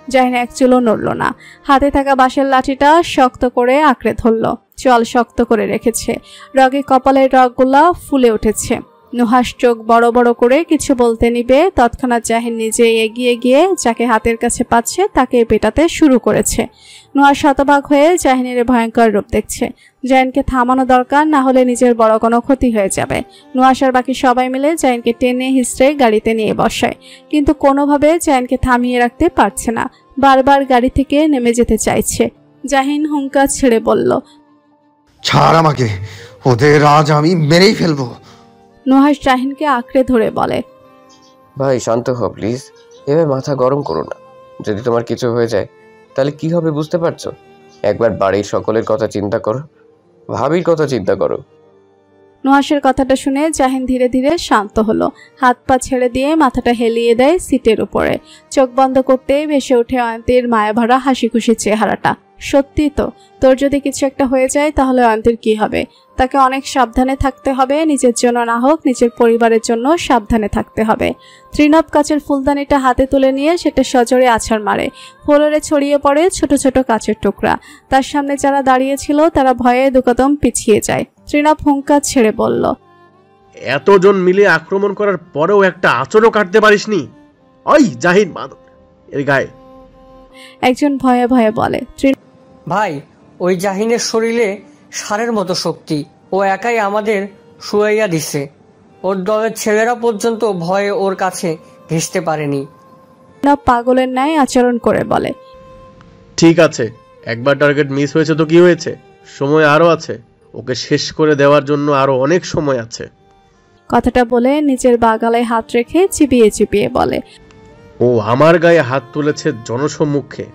জাহিন এক চুলও নড়ল না। হাতে থাকা বাঁশের লাঠিটা শক্ত করে আঁকড়ে ধরল, চল শক্ত করে রেখেছে। রগে কপালের রগগুলা ফুলে উঠেছে। নুহাস চোখ বড় বড় করে কিছু বলতে নিবে, তৎক্ষণাৎ জাহিন নিজে এগিয়ে গিয়ে যাকে হাতের কাছে পাচ্ছে তাকে পেটাতে শুরু করেছে। নুহাস শতভাগ হয়ে জাহিনের ভয়ঙ্কর রূপ দেখছে। জাহিনকে থামানো দরকার, না হলে নিজের বড় কোনো ক্ষতি হয়ে যাবে। নুহাস আর বাকি সবাই মিলে জাহিনকে টেনে হিঁচড়ে গাড়িতে নিয়ে বসায়, কিন্তু কোনোভাবে জাহিনকে থামিয়ে রাখতে পারছে না। বারবার গাড়ি থেকে নেমে যেতে চাইছে। জাহিন হুঙ্কার ছেড়ে বলল, ছাড় আমাকে, ওদের আজ আমি মেরেই ফেলবো। নুহাস জাহিনকে আঁকড়ে ধরে বলে, ভাই শান্ত হও প্লিজ, এভাবে মাথা গরম করো না। যদি তোমার কিছু হয়ে যায় তাহলে কি হবে বুঝতে পারছো? একবার বাড়ির সকলের কথা চিন্তা করো, ভাবির কথা চিন্তা করো। নুহাসের কথাটা শুনে জাহিন ধীরে ধীরে শান্ত হলো। হাত পা ছেড়ে দিয়ে মাথাটা হেলিয়ে দেয় সিটের উপরে। চোখ বন্ধ করতেই ভেসে ওঠে অয়ন্তীর মায়াভরা হাসি খুশি চেহারাটা। সত্যি তো, তোর যদি কিছু একটা হয়ে যায় তাহলে অয়ন্তীর কি হবে? তাকে অনেক সাবধানে থাকতে হবে, নিজের জন্য না হোক নিজের পরিবারের জন্য সাবধানে থাকতে হবে। ত্রিনব কাচের ফুলদানিটা হাতে তুলে নিয়ে সেটা সজোরে আছাড় মারে। ফ্লোরে ছড়িয়ে পড়ে ছোট ছোট কাচের টুকরা। তার সামনে যারা দাঁড়িয়ে ছিল তারা ভয়ে দুকদম পিছিয়ে যায়। ত্রিনব হুঙ্কার ছেড়ে বলল, এতজন মিলে আক্রমণ করার পরেও একটা আঁচড়ও কাটতে পারিসনি? ওই জাহিন মাদক এর গায়ে। একজন ভয়ে ভয়ে বলে, ভাই, ওই জাহিনের শরীরে ষাঁড়ের মতো শক্তি, ও একাই আমাদের শুয়াইয়া দিছে। ওর দলের ছেলেরা পর্যন্ত ভয়ে ওর কাছে ঘেঁষতে পারেনি। পাগলের ন্যায় আচরণ করে বলে, ঠিক আছে, একবার টার্গেট মিস হয়েছে তো কি হয়েছে, সময় আরো আছে, ওকে শেষ করে দেওয়ার জন্য আরো অনেক সময় আছে। কথাটা বলে নিজের বাগালায় হাত রেখে চিবিয়ে চিবিয়ে বলে, ও আমার গায়ে হাত তুলেছে জনসম্মুখে,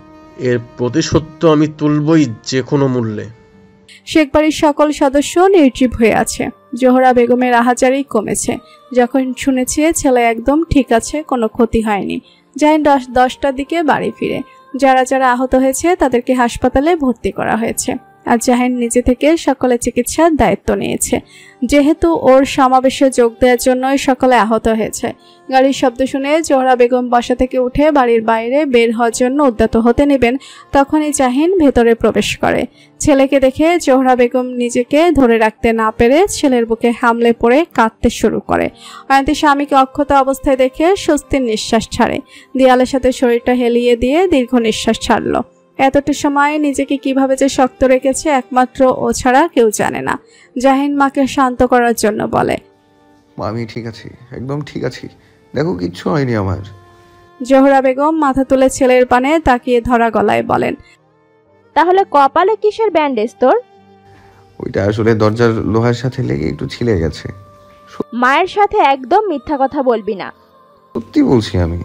এর প্রতিশোধ তো আমি তুলবই যে কোনো মূল্যে। শেখ বাড়ির সকল সদস্য নির্জীব হয়ে আছে। জোহরা বেগমের আহাজারি কমেছে। যখন শুনেছে ছেলে একদম ঠিক আছে, কোনো ক্ষতি হয়নি, জাহিন 10টার দিকে বাড়ি ফিরে। যারা যারা আহত হয়েছে তাদেরকে হাসপাতালে ভর্তি করা হয়েছে। আর জাহিন নিজে থেকে সকলের চিকিৎসার দায়িত্ব নিয়েছে। যেহেতু ওর সমাবেশে যোগ দেওয়ার জন্যই সকলে আহত হয়েছে। গাড়ির শব্দ শুনে জোহরা বেগম বাসা থেকে উঠে বাড়ির বাইরে বের হওয়ার জন্য উদ্যত হতে নেবেন, তখনই জাহিন ভেতরে প্রবেশ করে। ছেলেকে দেখে জোহরা বেগম নিজেকে ধরে রাখতে না পেরে ছেলের বুকে হামলে পড়ে কাঁদতে শুরু করে। অয়ন্তী স্বামীকে অক্ষত অবস্থায় দেখে স্বস্তির নিঃশ্বাস ছাড়ে। দেয়ালের সাথে শরীরটা হেলিয়ে দিয়ে দীর্ঘ নিঃশ্বাস ছাড়ল। এতটা সময় নিজেকে কিভাবে যে শক্ত রেখেছে একমাত্র ও ছাড়া কেউ জানে না। জাহিন মাকে শান্ত করার জন্য বলে, আমি ঠিক আছি, একদম ঠিক আছি, দেখো কিচ্ছু হয়নি আমার। জোহরা বেগম মাথা তুলে ছেলের পানে তাকিয়ে ধরা গলায় বলেন, তাহলে কপালে কিসের ব্যান্ডেজ তোর? ওইটা আসলে দরজার লোহার সাথে লেগে একটু ছিলে গেছে। মায়ের সাথে একদম মিথ্যা কথা বলবি না। সত্যি বলছি আমি।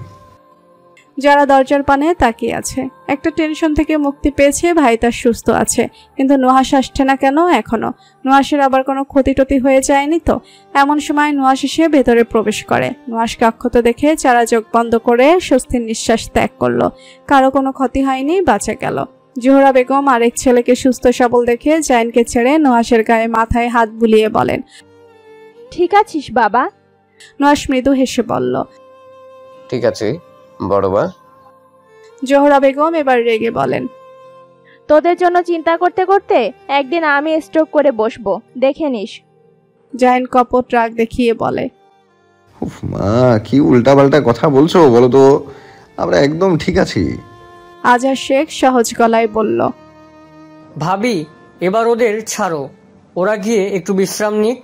যারা দরজার পানে তাকিয়ে আছে। একটা টেনশন থেকে মুক্তি পেয়েছে, ভাই তার সুস্থ আছে, কিন্তু নুহাস আসছে না কেন এখনো? নুহাসের আবার কোনো ক্ষতি হয়ে যায়নি তো? এমন সময় নুহাস এসে ভেতরে প্রবেশ করে। নুহাসকে অক্ষত দেখে যারা চোখ বন্ধ করে স্বস্তির নিঃশ্বাস ত্যাগ করলো। কারো কোনো ক্ষতি হয়নি, বাঁচা গেল। জোহরা বেগম আরেক ছেলেকে সুস্থ সবল দেখে জাহিনকে ছেড়ে নুহাসের গায়ে মাথায় হাত বুলিয়ে বলেন, ঠিক আছিস বাবা? নুহাস মৃদু হেসে বলল, ঠিক আছে বড় মা। জোহরা বেগম এবার রেগে বলেন, তোদের জন্য চিন্তা করতে করতে একদিন আমি স্ট্রোক করে বসবো, দেখে নিস। জাহিন কপট রাগ দেখিয়ে বলে, উফ মা, কি উল্টাপাল্টা কথা বলছো বলো তো, আমরা একদম ঠিক আছি। আজহার শেখ সহজ গলায় বলল, ভাবি এবার ওদের ছাড়ো, ওরা গিয়ে একটু বিশ্রাম নিক,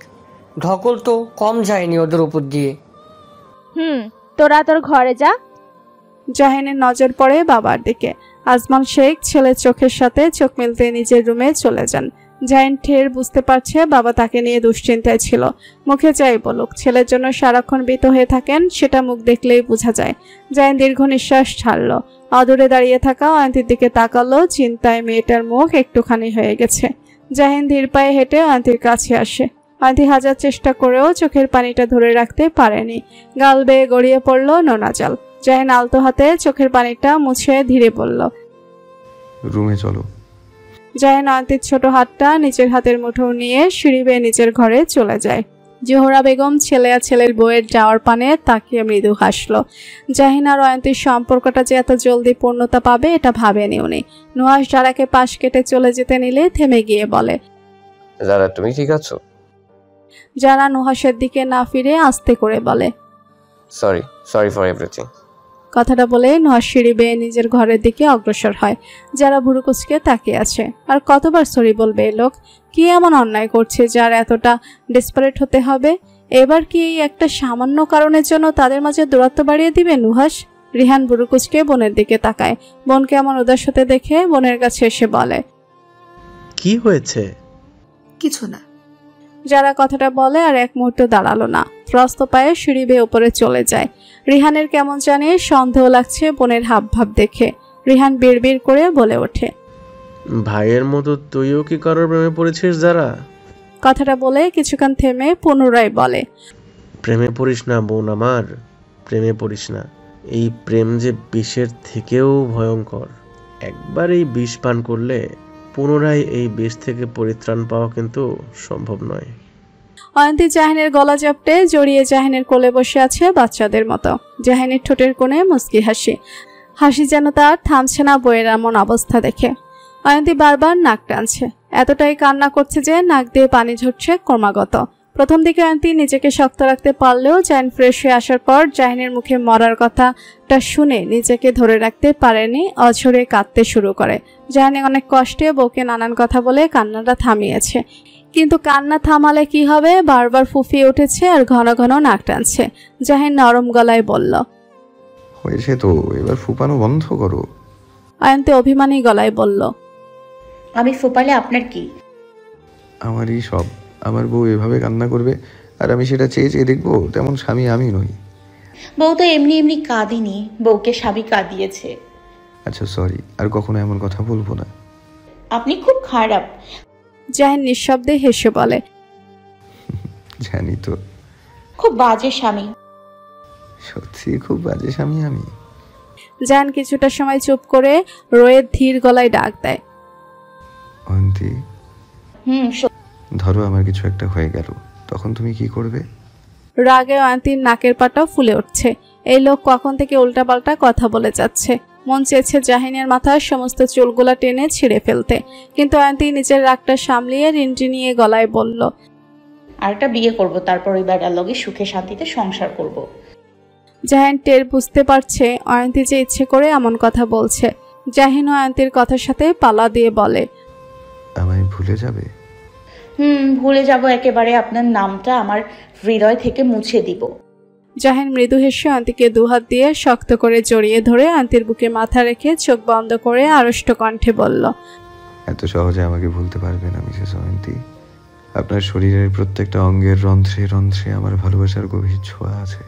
ধকল তো কম যায়নি ওদের উপর দিয়ে। তোরা তোর ঘরে যা। জাহিনের নজর পড়ে বাবার দিকে। আজমান শেখ ছেলের চোখের সাথে চোখ মিলতে নিজের রুমে চলে যান। জাহিন ঠের বুঝতে পারছে বাবা তাকে নিয়ে দুশ্চিন্তায় ছিল। মুখে যাই বলুক, ছেলের জন্য সারাক্ষণ ভীত হয়ে থাকেন, সেটা মুখ দেখলেই বোঝা যায়। জাহিন দীর্ঘ নিঃশ্বাস ছাড়ল। অদূরে দাঁড়িয়ে থাকা অয়ন্তীর দিকে তাকালো। চিন্তায় মেয়েটার মুখ একটুখানি হয়ে গেছে। জাহিন ধীর পায়ে হেঁটে অয়ন্তীর কাছে আসে। অয়ন্তী হাজার চেষ্টা করেও চোখের পানিটা ধরে রাখতে পারেনি। গাল বেয়ে গড়িয়ে পড়ল নোনা জল। জাহিন আলতো হাতে চোখের পানিটা মুছে ধীরে বলল, রুমে চলো। জাহিন অয়ন্তীর ছোট হাতটা নিজের হাতের মুঠো নিয়ে সিঁড়ি বেয়ে নিজের ঘরে চলে যায়। জোহরা বেগম ছেলে আর ছেলের বউয়ের যাওয়ার পানে তাকিয়ে মৃদু হাসলো। জাহিন আর অয়ন্তীর সম্পর্কটা যে এত জলদি পূর্ণতা পাবে এটা ভাবেনি উনি। নুহাস যারাকে পাশ কেটে চলে যেতে নিলে থেমে গিয়ে বলে, যারা তুমি ঠিক আছো? যারা নুহাসের দিকে না ফিরে আস্তে করে বলে, সরি ফর এভরিথিং। কথাটা বলে নুহাস সিঁড়ি বেয়ে নিজের ঘরের দিকে অগ্রসর হয়। যারা ভুরু কুচকে তাকিয়ে আছে। আর কতবার সরি বলবে এ লোক? কি এমন অন্যায় করছে যার এতটা ডেসপারেট হতে হবে? এবার কি এই একটা সামান্য কারণের জন্য তাদের মাঝে দূরত্ব বাড়িয়ে দিবে নুহাস? রিহান ভুরু কুচকে বোনের দিকে তাকায়। বোনকে এমন উদাস হতে দেখে বোনের কাছে এসে বলে, কি হয়েছে? কিছু না। যারা কথাটা বলে আর এক মুহূর্ত দাঁড়ালো না, ত্রস্ত পায়ে সিঁড়ি বেয়ে উপরে চলে যায়। রিহানের কেমন জানি সন্দেহ লাগছে বোনের হাবভাব দেখে। রিহান বিড়বিড় করে বলে ওঠে, ভাইয়ের মতো তুইও কি কারোর প্রেমে পড়েছিস? যারা কথাটা বলে কিছুক্ষণ থেমে পুনরায় বলে, প্রেমে পড়িস না বোন আমার, প্রেমে পড়িস না। এই প্রেম যে বিষের থেকেও ভয়ঙ্কর। একবার এই বিষ পান করলে পুনরায় এই বিষ থেকে পরিত্রাণ পাওয়া কিন্তু সম্ভব নয়। অয়ন্তী জাহিনের গলা চাপটে জড়িয়ে জাহিনের কোলে বসে আছে বাচ্চাদের মতো। জাহিনের ঠোঁটের কোণে মুচকি হাসি। হাসি যেন তার থামছে না বইয়ের এমন অবস্থা দেখে। অয়ন্তী বারবার নাক টানছে, এতটাই কান্না করছে যে নাক দিয়ে পানি ঝরছে ক্রমাগত। প্রথম দিকে অয়ন্তী নিজেকে শক্ত রাখতে পারলেও জাহিন ফ্রেশ হয়ে আসার পর জাহিনের মুখে মরার কথাটা শুনে নিজেকে ধরে রাখতে পারেনি, অঝরে কাঁদতে শুরু করে। জাহিন অনেক কষ্টে বউকে নানান কথা বলে কান্নাটা থামিয়েছে, কিন্তু কান্না থামালে কি হবে? বারবার ফুফিয়ে উঠেছে আর ঘন ঘন নাক টানছে। জাহিন নরম গলায় বলল, হয়েছে তো, এবার ফুপানো বন্ধ করো। অয়ন্তী অভিমানী গলায় বলল, আমি ফুপালে আপনার কি? আমারই সব। আমার বউ এভাবে কান্না করবে আর আমি সেটা চেয়ে চেয়ে দেখবো, তেমন স্বামী আমি নই। বউ তো এমনি এমনি কাঁদিনি, বউকে স্বামী কাঁদিয়েছে। আচ্ছা সরি, আর কখনো এমন কথা বলবো না। আপনি খুব খারাপ। জাহিন নিঃশব্দে হেসে বলে, জানি তো। খুব বাজে স্বামী। সত্যি খুব বাজে স্বামী আমি। জাহিন কিছুটা সময় চুপ করে রয়ে ধীর গলায় ডাক দেয়, অয়ন্তী, হুম, ধরো আমার কিছু একটা হয়ে গেল, তখন তুমি কি করবে? রাগে অয়ন্তীর নাকের পাটা ফুলে উঠছে। এই লোক কখন থেকে উল্টাপাল্টা কথা বলে যাচ্ছে। মন চেয়েছে জাহিনের মাথার সমস্ত চুলগুলা টেনে ছিঁড়ে ফেলতে, কিন্তু অয়ন্তী নিজের রাগটা সামলিয়ে রিনটি নিয়ে গলায় বলল, আরেকটা বিয়ে করব, তারপর ওই বেটার লগে সুখে শান্তিতে সংসার করব। জাহিন টের বুঝতে পারছে অয়ন্তী যে ইচ্ছে করে এমন কথা বলছে। জাহিন অয়ন্তীর কথার সাথে পালা দিয়ে বলে, আমায় ভুলে যাবে? ভুলে যাব একেবারে, আপনার নামটা আমার হৃদয় থেকে মুছে দিব। জাহিন মৃদু হেসে অয়ন্তীকে দুহাত দিয়ে শক্ত করে জড়িয়ে ধরে অয়ন্তীর বুকে মাথা রেখে চোখ বন্ধ করে আড়ষ্ট কণ্ঠে বলল, এত সহজে আমাকে ভুলতে পারবে না মিসেস অয়ন্তী। আপনার শরীরের প্রত্যেকটা অঙ্গের রন্ধ্রে রন্ধ্রে আমার ভালোবাসার গভীর ছোঁয়া আছে,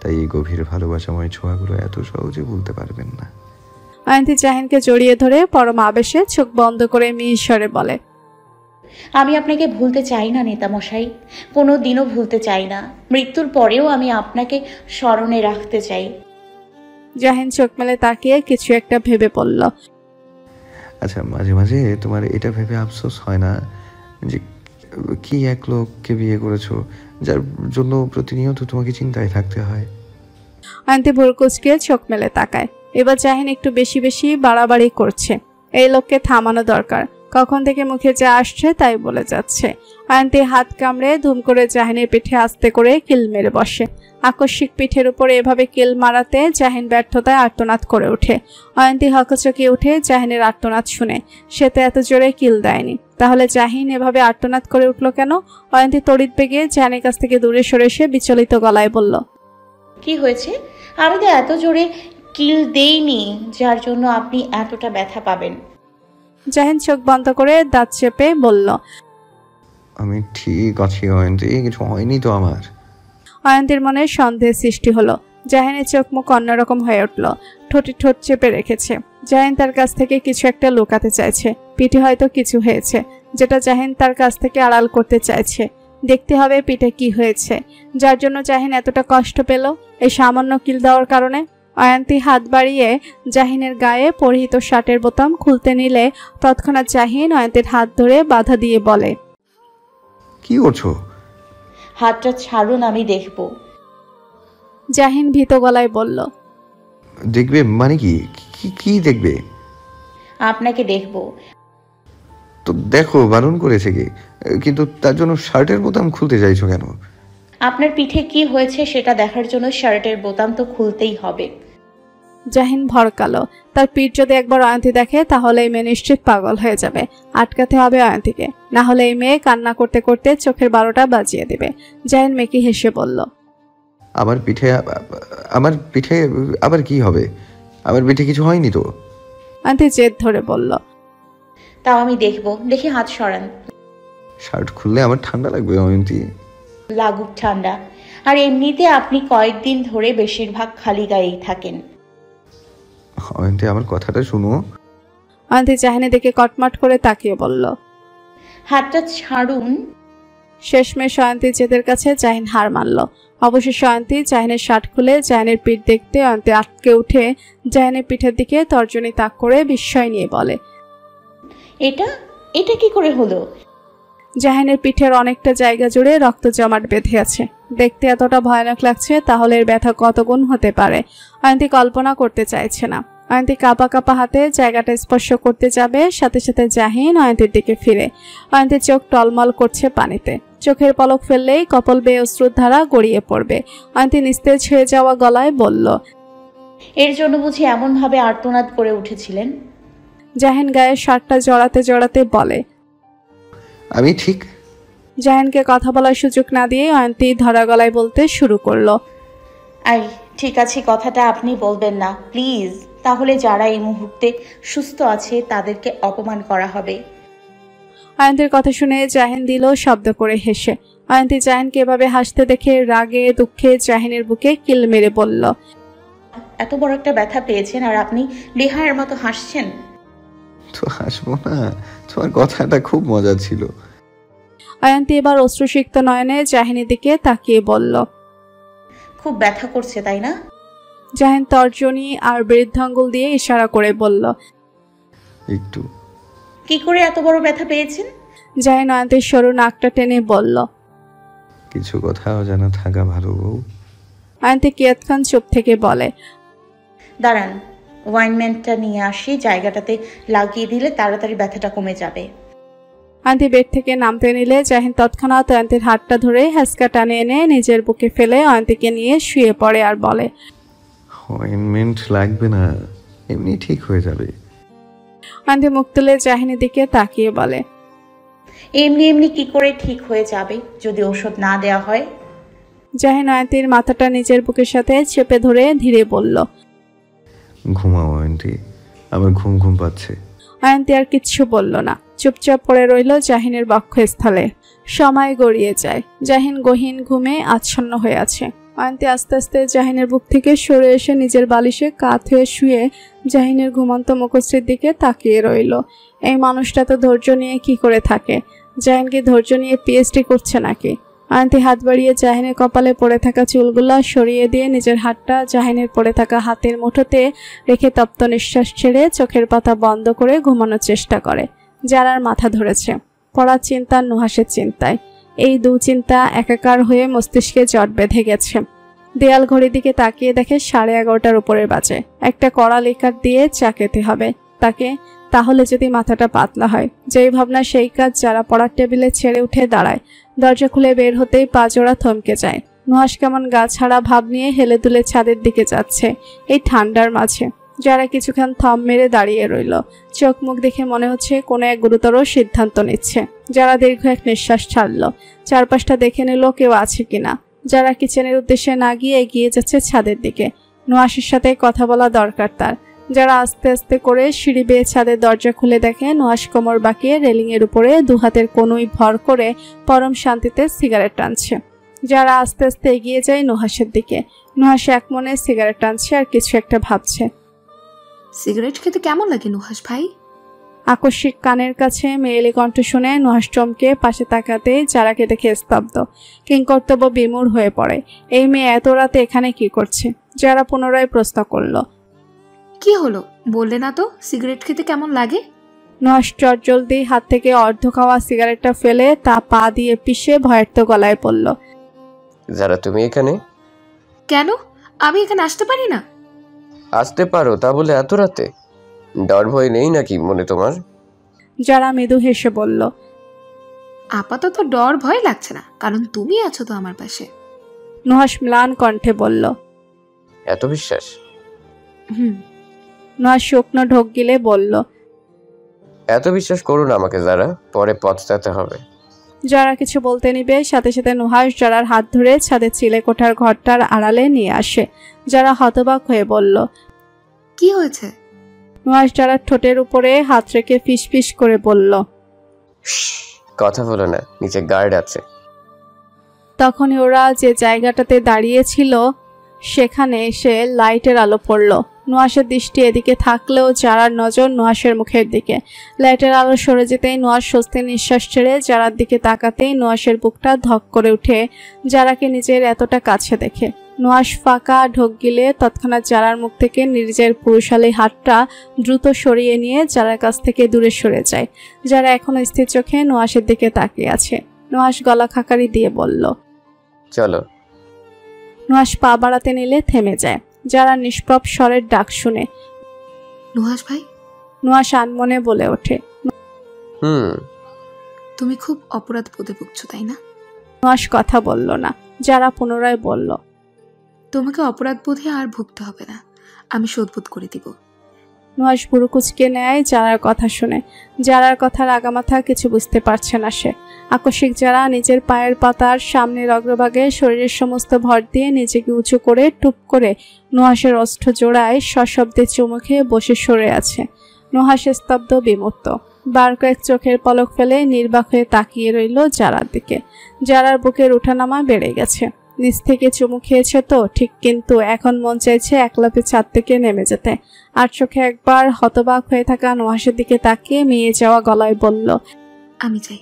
তাই এই গভীর ভালোবাসাময় ছোঁয়াগুলো এত সহজে ভুলতে পারবেন না। অয়ন্তী জাহিনকে জড়িয়ে ধরে পরম আবেশে চোখ বন্ধ করে মিহিস্বরে বলে, আমি আপনাকে ভুলতে চাই না নেতামশাই, কোনো দিনও ভুলতে চাই না। মৃত্যুর পরেও আমি আপনাকে স্মরণে রাখতে চাই। জাহিন চোখ মেলে তাকিয়ে কিছু একটা ভেবে পড়ল। আচ্ছা, মাঝে মাঝে তোমার এটা ভেবে আফসোস হয় না যে কি এক লোককে বিয়ে করেছো যার জন্য প্রতিনিয়ত তোমাকে চিন্তায় থাকতে হয়? অয়ন্তী ভুল কুচকে চোখ মেলে তাকায়। এবার জাহিন একটু বেশি বেশি বাড়াবাড়ি করছে। এই লোককে থামানো দরকার। কখন থেকে মুখে যা আসছে তাই বলে যাচ্ছে। অয়ন্তী হাত কামড়ে ধুম করে জাহিনের পিঠে আস্তে করে কিল মেরে বসে। আকস্মিক পিঠের উপরে এভাবে কিল মারাতে জাহিন ব্যর্থতায় আর্তনাদ করে ওঠে। অয়ন্তী হকচকিয়ে উঠে জাহিনের আর্তনাদ শুনে। সে তো এত জোরে কিল দেয়নি, তাহলে জাহিন এভাবে আর্তনাদ করে উঠল কেন? অয়ন্তী তড়িৎ বেগে জাহিনের কাছ থেকে দূরে সরে এসে বিচলিত গলায় বলল, কি হয়েছে? আমি তো এত জোরে কিল দেইনি যার জন্য আপনি এতটা ব্যথা পাবেন। জাহিন চোখ বন্ধ করে দাঁত চেপে বলল, আমি ঠিক আছি অয়ন্তী, কিছু হয়নি তো আমার। অয়ন্তীর মনে সন্দেহের সৃষ্টি হলো। জাহিনের চোখ মুখ অন্যরকম হয়ে উঠল। ঠোঁটে ঠোঁট চেপে রেখেছে। জাহিন তার কাছ থেকে কিছু একটা লুকাতে চাইছে। পিঠে হয়তো কিছু হয়েছে যেটা জাহিন তার কাছ থেকে আড়াল করতে চাইছে। দেখতে হবে পিঠে কি হয়েছে যার জন্য জাহিন এতটা কষ্ট পেল এই সামান্য কিল দেওয়ার কারণে। অয়ন্তী হাত বাড়িয়ে জাহিনের গায়ে পরিহিত শার্টের বোতাম খুলতে নিলে তৎক্ষণাৎ জাহিন অয়ন্তীর হাত ধরে বাধা দিয়ে বলে, কি করছো? হাতটা ছাড়ুন, আমি দেখব। জাহিন ভীত গলায় বলল, দেখবে মানে কি? কি দেখবে? আপনাকে দেখব। তো দেখো, বারণ করেছে কি? কিন্তু তার জন্য শার্টের বোতাম খুলতে চাইছো কেন? আপনার পিঠে কি হয়েছে সেটা দেখার জন্য শার্টের বোতাম তো খুলতেই হবে। জাহিন ভরকালো। তার পিঠ যদি একবার অয়ন্তী দেখে তাহলে এই মেয়ে নিশ্চিত পাগল হয়ে যাবে। আটকাতে হবে অয়ন্তীকে, না হলে এই মেয়ে কান্না করতে করতে চোখের 12টা বাজিয়ে দেবে। জাহিন মেকি হেসে বলল, আমার পিঠে আবার কি হবে? আমার পিঠে কিছু হয়নি তো। অয়ন্তী জেদ ধরে বলল, তাও আমি দেখব। দেখি হাত সরান। শার্ট খুললে আমার ঠান্ডা লাগবে অয়ন্তী। লাগুক ঠান্ডা। আর এমনিতে আপনি কয়েকদিন ধরে বেশিরভাগ খালি গায়েই থাকেন। অয়ন্তী, আমার কথাটা শুনো। অয়ন্তী জাহিনের দিকে কটমট করে তাকিয়ে বলল, হাতটা ছাড়ুন। শেষমেশ অয়ন্তীর জেদের কাছে জাহিন হার মানল। অবশেষে অয়ন্তী জাহিনের শার্ট খুলে জাহিনের পিঠ দেখতে অয়ন্তী আটকে উঠে জাহিনের পিঠের দিকে তর্জনী তাক করে বিস্ময় নিয়ে বলে, এটা কি করে হলো? জাহিনের পিঠের অনেকটা জায়গা জুড়ে রক্ত জমাট বেঁধে আছে। দেখতে এতটা ভয়ানক লাগছে, তাহলে এর ব্যথা কত গুণ হতে পারে অয়ন্তী কল্পনা করতে চাইছে না। অয়ন্তী কাঁপা কাঁপা হাতে জায়গাটা স্পর্শ করতে যাবে, সাথে সাথে জাহিন অয়ন্তীর দিকে ফিরে। অয়ন্তীর চোখ টলমল করছে পানিতে। চোখের পলক ফেললেই কপাল বেয়ে অশ্রুর ধারা গড়িয়ে পড়বে। অয়ন্তী নিস্তেজ হয়ে যাওয়া গলায় বলল, এর জন্য বুঝি এমন ভাবে আর্তনাদ করে উঠেছিলেন? জাহিন গায়ে শার্টটা জড়াতে জড়াতে বলে, আমি ঠিক। জাহিনকে কথা বলার সুযোগ না দিয়ে অয়ন্তী ধরা গলায় বলতে শুরু করলো, ঠিক আছে, কথাটা আপনি বলবেন না প্লিজ, তাহলে যারা এই মুহূর্তে সুস্থ আছে তাদেরকে অপমান করা হবে। অয়ন্তীর কথা শুনে জাহিন দিল শব্দ করে হেসে। অয়ন্তী জাহিনকে এভাবে হাসতে দেখে রাগে দুঃখে জাহিনের বুকে কিল মেরে বলল, এত বড় একটা ব্যথা পেয়েছেন আর আপনি লেহায়ের মতো হাসছেন। তো হাসবো না, তোমার কথাটা খুব মজা ছিল। অয়ন্তী এবার অশ্রুসিক্ত নয়নে জাহিনের দিকে তাকিয়ে বলল, খুব ব্যথা করছে তাই না? জাহিন তর্জনী আর বৃদ্ধাঙ্গুল দিয়ে ইশারা করে বলল, একটু। কি করে এত বড় ব্যথা পেয়েছেন? জাহিন অয়ন্তীর সরু নাকটা টেনে বলল। কিছু কথা অজানা থাকা ভালো বউ। অয়ন্তী কিয়ৎক্ষণ চুপ থেকে বলে, দাঁড়ান, ওয়াইনমেন্টটা নিয়ে আসি, জায়গাটাতে লাগিয়ে দিলে তাড়াতাড়ি ব্যথাটা কমে যাবে। অয়ন্তী বেড থেকে নামতে নিলে জাহিন তৎক্ষণাৎ অয়ন্তীর হাতটা ধরে হ্যাঁচকা টানে এনে নিজের বুকে ফেলে অয়ন্তীকে নিয়ে শুয়ে পড়ে আর বলে, অয়েনমেন্ট লাগবে না, এমনি ঠিক হয়ে যাবে। অয়ন্তী মুখ তুলে জাহিনের দিকে তাকিয়ে বলে, এমনি এমনি কি করে ঠিক হয়ে যাবে যদি ওষুধ না দেওয়া হয়? জাহিন অয়ন্তীর মাথাটা নিজের বুকের সাথে চেপে ধরে ধীরে বলল, ঘুমাও অয়ন্তী, আমার ঘুম ঘুম পাচ্ছে। অয়ন্তী আর কিচ্ছু বলল না, চুপচাপ পড়ে রইল জাহিনের বক্ষস্থলে। সময় গড়িয়ে যায়, জাহিন গহীন ঘুমে আচ্ছন্ন হয়ে আছে। অয়ন্তী আস্তে আস্তে জাহিনের বুক থেকে সরে এসে নিজের বালিশে কাত হয়ে শুয়ে জাহিনের ঘুমন্ত মুখশ্রীর দিকে তাকিয়ে রইল। এই মানুষটা তো ধৈর্য নিয়ে কি করে থাকে? জাহিন কি ধৈর্য নিয়ে পিএইচডি করছে নাকি? অয়ন্তী হাত বাড়িয়ে জাহিনের কপালে পড়ে থাকা চুলগুলো সরিয়ে দিয়ে নিজের হাতটা জাহিনের পড়ে থাকা হাতের মুঠোতে রেখে তপ্ত নিঃশ্বাস ছেড়ে চোখের পাতা বন্ধ করে ঘুমানোর চেষ্টা করে। যারার মাথা ধরেছে পড়ার চিন্তা, নুহাসের চিন্তায়। এই দু চিন্তা একাকার হয়ে মস্তিষ্কে জট বেঁধে গেছে। দেয়াল ঘড়ির দিকে তাকিয়ে দেখে 11:30 উপরের বাজে। একটা কড়া লিকার দিয়ে চা খেতে হবে তাকে, তাহলে যদি মাথাটা পাতলা হয়। যেই ভাবনা সেই কাজ। যারা পড়ার টেবিলে ছেড়ে উঠে দাঁড়ায়। দরজা খুলে বের হতেই পা জোড়া থমকে যায়। নুহাস কেমন গা ছাড়া ভাব নিয়ে হেলে দুলে ছাদের দিকে যাচ্ছে এই ঠান্ডার মাঝে। যারা কিছুক্ষণ থম মেরে দাঁড়িয়ে রইল, চোখ মুখ দেখে মনে হচ্ছে কোনো এক গুরুতর সিদ্ধান্ত নিচ্ছে। যারা দীর্ঘ এক নিঃশ্বাস ছাড়ল, চারপাশটা দেখে নিল কেউ আছে কিনা। যারা কিচেনের উদ্দেশ্যে না গিয়ে এগিয়ে যাচ্ছে ছাদের দিকে। নুহাসের সাথে কথা বলা দরকার তার। যারা আস্তে আস্তে করে সিঁড়ি বেয়ে ছাদের দরজা খুলে দেখে নুহাস কোমর বাঁকিয়ে রেলিংয়ের উপরে দু হাতের কনুই ভর করে পরম শান্তিতে সিগারেট টানছে। যারা আস্তে আস্তে এগিয়ে যায় নুহাসের দিকে। নুহাস এক মনে সিগারেট টানছে আর কিছু একটা ভাবছে। সিগারেট খেতে কেমন লাগে নুহাস ভাই? আকস্মিক কানের কাছে মেয়েলি কণ্ঠ শুনে নুহাস চমকে পাশে তাকাতে যারাকে দেখে স্তব্ধ, কিংকর্তব্য বিমূঢ় হয়ে পড়ে। এই মেয়ে এত রাতে এখানে কি করছে? যারা পুনরায় প্রশ্ন করল, কি হলো বললে না তো সিগারেট খেতে কেমন লাগে? নুহাস চটজলদি হাত থেকে অর্ধ খাওয়া সিগারেটটা ফেলে তা পা দিয়ে পিষে ভয়ার্ত গলায় পড়ল, যারা তুমি এখানে? কেন, আমি এখানে আসতে পারি না? আসতে পারো, তা বলে এত রাতে? ডর ভয় নেই নাকি মনে তোমার? যারা মৃদু হেসে বলল, আপাতত ডর ভয় লাগছে না, কারণ তুমি আছো তো আমার পাশে। নুহাস ম্লান কণ্ঠে বলল, এত বিশ্বাস? নুহাস শুকনো ঢোক গিলে বলল, এত বিশ্বাস করো না আমাকে যারা, পরে পথটাতে হবে। যারা কিছু বলতে নিবে সাথে সাথে নুহাস যারার হাত ধরে ছাদের চিলে কোঠার ঘরটার আড়ালে নিয়ে আসে। যারা হতবাক হয়ে বলল, কি হয়েছে? নুহাস যারার ঠোঁটের উপরে হাত রেখে ফিস ফিস করে বলল, কথা বলো না, নিচে গার্ড আছে। তখনই ওরা যে জায়গাটাতে দাঁড়িয়েছিল সেখানে এসে লাইটের আলো পড়ল। নুহাসের দৃষ্টি এদিকে থাকলেও যারার নজর নুহাসের মুখের দিকে। লাইটের আলো সরে যেতেই নুহাস স্বস্তির নিঃশ্বাস ছেড়ে যারার দিকে তাকাতেই নুহাসের বুকটা ধক করে উঠে যারাকে নিজের এতটা কাছে দেখে। নুহাস ফাঁকা ঢোক গিলে তৎক্ষণাৎ যারার মুখ থেকে নিজের পুরুষালী হাতটা দ্রুত সরিয়ে নিয়ে যারার কাছ থেকে দূরে সরে যায়। যারা এখনো স্থির চোখে নুহাসের দিকে তাকিয়ে আছে। নুহাস গলা খাকারি দিয়ে বলল, চলো। নুহাস পা বাড়াতে নিলে থেমে যায়। যারা নিষ্পাপ স্বরের ডাক শুনে, নুহাস ভাই। নুহাস আনমনে বলে ওঠে, তুমি খুব অপরাধ বোধে ভুগছো তাই না? নুহাস কথা বলল না। যারা পুনরায় বলল, তোমাকে অপরাধ বোধে আর ভুগতে হবে না, আমি শোধবোধ করে দিব। নুহাস ভুরু কুচকে নেয় যারার কথা শুনে। যারার কথার আগামাথা কিছু বুঝতে পারছে না সে। আকস্মিক যারা নিজের পায়ের পাতার সামনের অগ্রভাগে শরীরের সমস্ত ভর দিয়ে নিজেকে উঁচু করে টুপ করে নুহাসের অষ্ঠ জোড়ায় সশব্দে চুমু খেয়ে বসে সরে আছে। নুহাস স্তব্ধ বিমূর্ত, বার কয়েক চোখের পলক ফেলে নির্বাক হয়ে তাকিয়ে রইল যারার দিকে। যারার বুকের উঠানামা বেড়ে গেছে। নিচ থেকে চুমু খেয়েছে তো ঠিক, কিন্তু এখন মন চাইছে একলাপে ছাদ থেকে নেমে যেতে। আর চোখে একবার হতবাক হয়ে থাকা নুহাসের দিকে তাকিয়ে মেয়ে যাওয়া গলায় বলল, আমি চাই।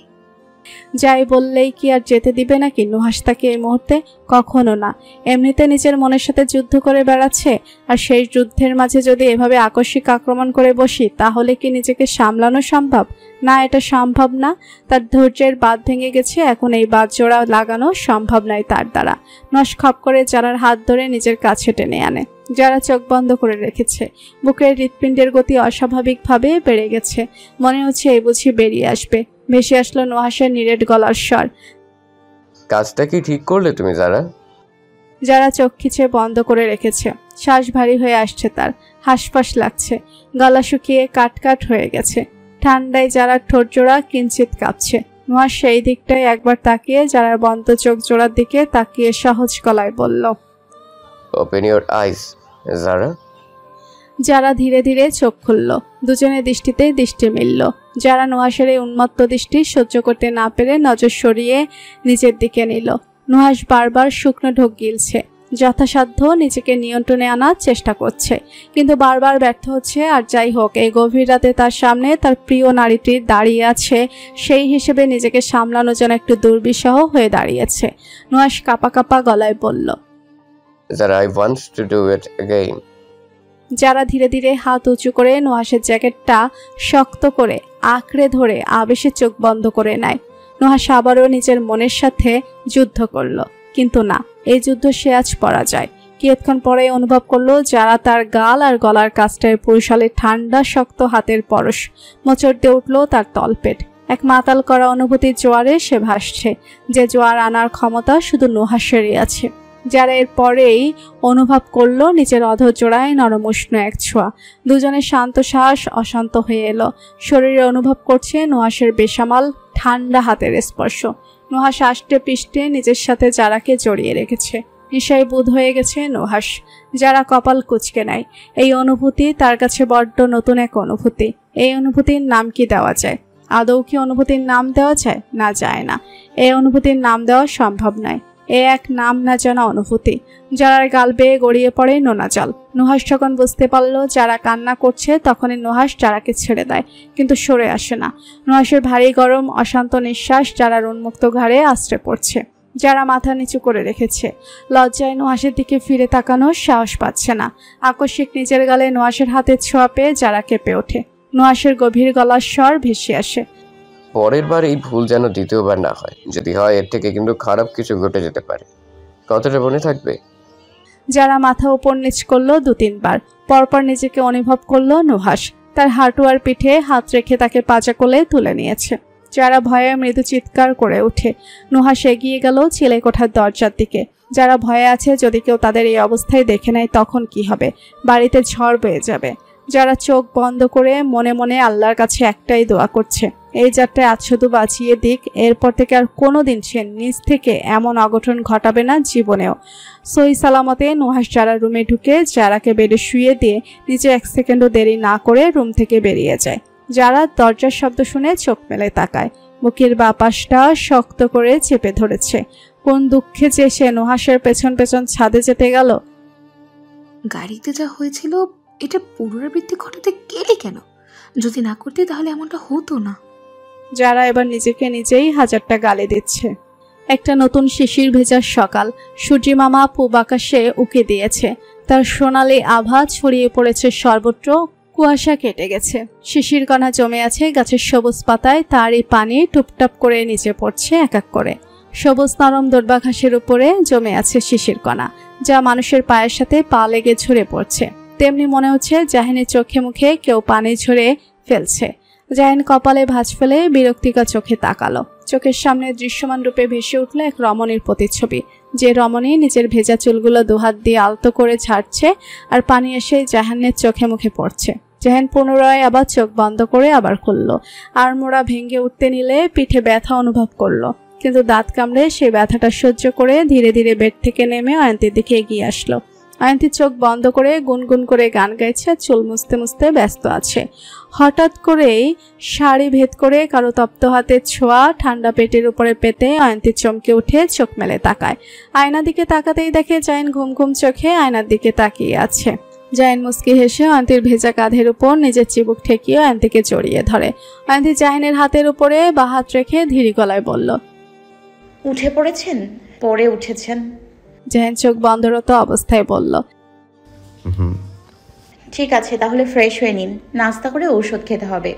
যাই বললেই কি আর যেতে দিবে নাকি নুহাস তাকে এই মুহূর্তে? কখনো না। এমনিতে নিজের মনের সাথে যুদ্ধ করে বেড়াচ্ছে, আর সেই যুদ্ধের মাঝে যদি এভাবে আকস্মিক আক্রমণ করে বসি তাহলে কি নিজেকে সামলানো সম্ভব? না, এটা সম্ভব না। তার ধৈর্যের বাঁধ ভেঙে গেছে, এখন এই বাঁধ জোড়া লাগানো সম্ভব নয় তার দ্বারা। নুহাস খপ করে যারার হাত ধরে নিজের কাছে টেনে আনে। যারা চোখ বন্ধ করে রেখেছে, বুকের হৃৎপিণ্ডের গতি অস্বাভাবিকভাবে বেড়ে গেছে। মনে হচ্ছে এই বুঝি বেরিয়ে আসবে। ভেসে আসলো নুহাসের নিরেট গলার স্বর। কাজটা কি ঠিক করলে তুমি যারা? যারা চোখ খিচে বন্ধ করে রেখেছে, শ্বাস ভারী হয়ে আসছে তার, হাঁসফাঁস লাগছে, গলা শুকিয়ে কাটকাট হয়ে গেছে। ঠান্ডায় যারা ঠোঁট জোড়া কিঞ্চিত কাঁপছে। নুহাস সেই দিকটায় একবার তাকিয়ে যারার বন্ধ চোখ জোড়ার দিকে তাকিয়ে সহজ গলায় বলল, ওপেন ইউর আইস যারা। যারা ধীরে ধীরে চোখ খুলল। দুজনের দৃষ্টিতে দৃষ্টি মিলল। যারা নুহাসের এই উন্মত্ত দৃষ্টি সহ্য করতে না পেরে নজর সরিয়ে নিজের দিকে নিল। নুহাস বারবার শুকনো ঢোক গিলছে, যথাসাধ্য নিজেকে নিয়ন্ত্রণে আনার চেষ্টা করছে, কিন্তু বারবার ব্যর্থ হচ্ছে। আর যাই হোক, এই গভীর রাতে তার সামনে তার প্রিয় নারীটি দাঁড়িয়ে আছে, সেই হিসেবে নিজেকে সামলানো যেন একটু দুর্বিষহ হয়ে দাঁড়িয়েছে। নুহাস কাঁপা কাঁপা গলায় বলল, যারা I want to do it again. যারা ধীরে ধীরে হাত উঁচু করে নুহাসের জ্যাকেটটা শক্ত করে আঁকড়ে ধরে আবেশে চোখ বন্ধ করে নেয়। নুহাস আবারও নিজের মনের সাথে যুদ্ধ করলো, কিন্তু না, এই যুদ্ধ সে আজ পরাজয়। কিয়ৎক্ষণ পরে অনুভব করলো যারা তার গাল আর গলার কাছটায় পুরুষালে ঠান্ডা শক্ত হাতের পরশ। মোচড় দিয়ে উঠল তার তলপেট। এক মাতাল করা অনুভূতির জোয়ারে সে ভাসছে, যে জোয়ার আনার ক্ষমতা শুধু নুহাসেরই আছে। যারা এর পরেই অনুভব করলো নিজের অধরজোড়ায় নরম উষ্ণ এক ছোঁয়া। দুজনের শান্ত শ্বাস অশান্ত হয়ে এলো। শরীরে অনুভব করছে নুহাসের বেসামাল ঠান্ডা হাতের স্পর্শ। নুহাস আষ্টে পিষ্টে নিজের সাথে যারাকে জড়িয়ে রেখেছে। নেশায় বুঁদ হয়ে গেছে নুহাস। যারা কপাল কুঁচকে নেয়। এই অনুভূতি তার কাছে বড্ড নতুন এক অনুভূতি। এই অনুভূতির নাম কি দেওয়া যায়? আদৌ কি অনুভূতির নাম দেওয়া যায়? না, যায় না। এই অনুভূতির নাম দেওয়া সম্ভব নয়। এ এক নাম না জানা অনুভূতি। যারার গাল বেয়ে গড়িয়ে পড়ে নোনা জল। নুহাস যখন বুঝতে পারল যারা কান্না করছে, তখনই নুহাস যারাকে ছেড়ে দেয়, কিন্তু সরে আসে না। নুহাসের ভারী গরম অশান্ত নিঃশ্বাস যারার উন্মুক্ত ঘাড়ে আশ্রে পড়ছে। যারা মাথা নিচু করে রেখেছে, লজ্জায় নুহাসের দিকে ফিরে তাকানোর সাহস পাচ্ছে না। আকস্মিক নিজের গালে নুহাসের হাতের ছোঁয়া পেয়ে যারা কেঁপে ওঠে। নুহাসের গভীর গলার স্বর ভেসে আসে, পরের বার এই ভুল যেন দ্বিতীয়বার না হয়। যদি হয় এর থেকে কিন্তু খারাপ কিছু ঘটে যেতে পারে। কথাটা মনে থাকবে? যারা মাথা উপর নিচ করলো 2-3 বার। পরপর নিজেকে অনুভব করলো নুহাস তার হাঁটুয়ার পিঠে হাত রেখে তাকে পাজা কোলে তুলে নিয়েছে। যারা ভয়ে মৃদু চিৎকার করে ওঠে। নুহাস এগিয়ে গেল ছেলে কোঠার দরজার দিকে। যারা ভয়ে আছে যদি কেউ তাদের এই অবস্থায় দেখে নেয় তখন কি হবে? বাড়িতে ঝড় বয়ে যাবে। যারা চোখ বন্ধ করে মনে মনে আল্লাহর কাছে একটাই দোয়া করছে, এই যাত্রায় আজ শুধু বাঁচিয়ে দিক। এরপর থেকে আর কোনোদিন সে নিজ থেকে এমন অঘটন ঘটাবে না জীবনেও। সহি সালামতে নুহাস যারা রুমে ঢুকে যারাকে বেডে শুয়ে দিয়ে নিজে 1 সেকেন্ডও দেরি না করে রুম থেকে বেরিয়ে যায়। যারা দরজার শব্দ শুনে চোখ মেলে তাকায়। বুকের বাঁ পাশটা শক্ত করে চেপে ধরেছে। কোন দুঃখে যে সে নুহাসের পেছন পেছন ছাদে যেতে গেল। গাড়িতে যা হয়েছিল এটা পুনরাবৃত্তি ঘটাতে গেলি কেন? যদি না করতে তাহলে এমনটা হতো না। যারা এবার নিজেকে নিজেই হাজারটা গালি দিচ্ছে। একটা নতুন শিশির ভেজার সকাল। সূর্যি মামা পূব আকাশে উঁকি দিয়েছে। তার সোনালি আভা ছড়িয়ে পড়েছে সর্বত্র। কুয়াশা কেটে গেছে। শিশির কণা জমে আছে গাছের সবুজ পাতায়। তারই পানি টুপটাপ করে নিচে পড়ছে এক এক করে। সবুজ নরম দোর্বা ঘাসের উপরে জমে আছে শিশির কণা, যা মানুষের পায়ের সাথে পা লেগে ঝরে পড়ছে। তেমনি মনে হচ্ছে জাহিনের চোখে মুখে কেউ পানি ঝরে ফেলছে। জাহিন কপালে ভাঁজ ফেলে বিরক্তিকর চোখে তাকালো। চোখের সামনে দৃশ্যমান রূপে ভেসে উঠল এক রমণীর প্রতিচ্ছবি। যে রমণী নিজের ভেজা চুলগুলো দুহাত দিয়ে আলতো করে ঝাড়ছে, আর পানি এসে জাহানের চোখে মুখে পড়ছে। জাহান পুনরায় আবার চোখ বন্ধ করে আবার খুলল। আর মোড়া ভেঙে উঠতে নিলে পিঠে ব্যথা অনুভব করলো, কিন্তু দাঁত কামড়ে সেই ব্যথাটা সহ্য করে ধীরে ধীরে বেড থেকে নেমে অয়ন্তীর দিকে এগিয়ে আসলো। অয়ন্তী চোখ বন্ধ করে গুনগুন করে গান গাইছে আর চুল মুছতে মুছতে ব্যস্ত আছে। হঠাৎ করেই শাড়ি ভেদ করে কারো তপ্ত হাতের ছোঁয়া ঠান্ডা পেটের উপরে পেতে অয়ন্তী চমকে উঠে চোখ মেলে তাকায়। আয়নার দিকে তাকাতেই দেখে জাহিন ঘুম ঘুম চোখে আয়নার দিকে তাকিয়ে আছে। জাহিন মুস্কি হেসে অয়ন্তীর ভেজা কাঁধের উপর নিজের চিবুক ঠেকিয়ে অয়ন্তীকে জড়িয়ে ধরে। অয়ন্তী জাহিনের হাতের উপরে বাঁ হাত রেখে ধীরে গলায় বলল, উঠে পড়েছেন? পরে উঠেছেন? জাহিন চোখ বন্ধরত অবস্থায় বলল, হুম। ঠিক আছে, তাহলে ফ্রেশ হয়ে নিন, নাস্তা করে ঔষধ খেতে হবে।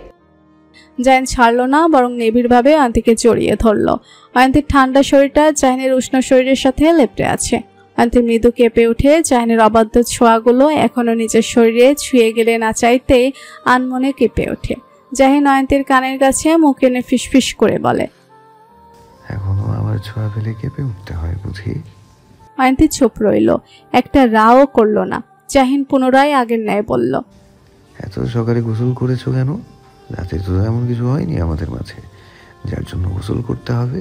জাহিন ছাড়ল না, বরং নিবিড়ভাবে অয়ন্তীকে জড়িয়ে ধরল। অয়ন্তীর ঠান্ডা শরীরটা জাহিনের উষ্ণ শরীরের সাথে লেপ্টে আছে। অয়ন্তী মৃদু কেঁপে উঠে জাহিনের অবাধ্য ছোঁয়াগুলো এখনো নিজের শরীরে ছুঁয়ে গেলে না চাইতে আনমনে কেঁপে ওঠে। জাহিন অয়ন্তীর কানের কাছে মুখ এনে ফিসফিস করে বলে, এখনো আমার ছোঁয়া পেলে কেঁপে উঠতে হয় বুঝি? অয়ন্তী চুপ রইল, একটা রাও করল না। জাহিন পুনরায় আগের ন্যায় বলল, এত সকালে গোসল করেছো কেন? রাতে তো এমন কিছু হয়নি আমাদের মাঝে যার জন্য গোসল করতে হবে।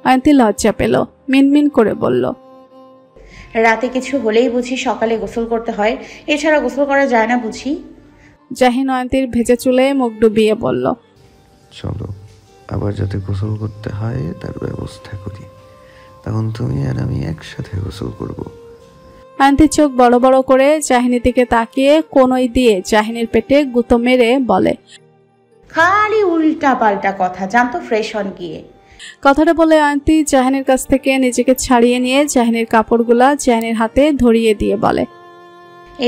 অয়ন্তী লজ্জা পেল, মিনমিন করে বলল, রাতে কিছু হলেই বুঝি সকালে গোসল করতে হয়, এছাড়া গোসল করা যায় না বুঝি? জাহিন অয়ন্তীর ভেজা চুলে মুখ ডুবিয়ে বলল, চলো আবার যাতে গোসল করতে হয় তার ব্যবস্থা করি, তখন তুমি আর আমি একসাথে গোসল করব। অয়ন্তী চোখ বড় বড় করে জাহিনের দিকে তাকিয়ে কোনই দিয়ে জাহিনের পেটে গুঁতো মেরে বলে, খালি উল্টা পাল্টা কথা, জানতো ফ্রেশ হন গিয়ে। কথাটা বলে অয়ন্তী জাহিনের কাছ থেকে নিজেকে ছাড়িয়ে নিয়ে জাহিনের কাপড়গুলা জাহিনের হাতে ধরিয়ে দিয়ে বলে,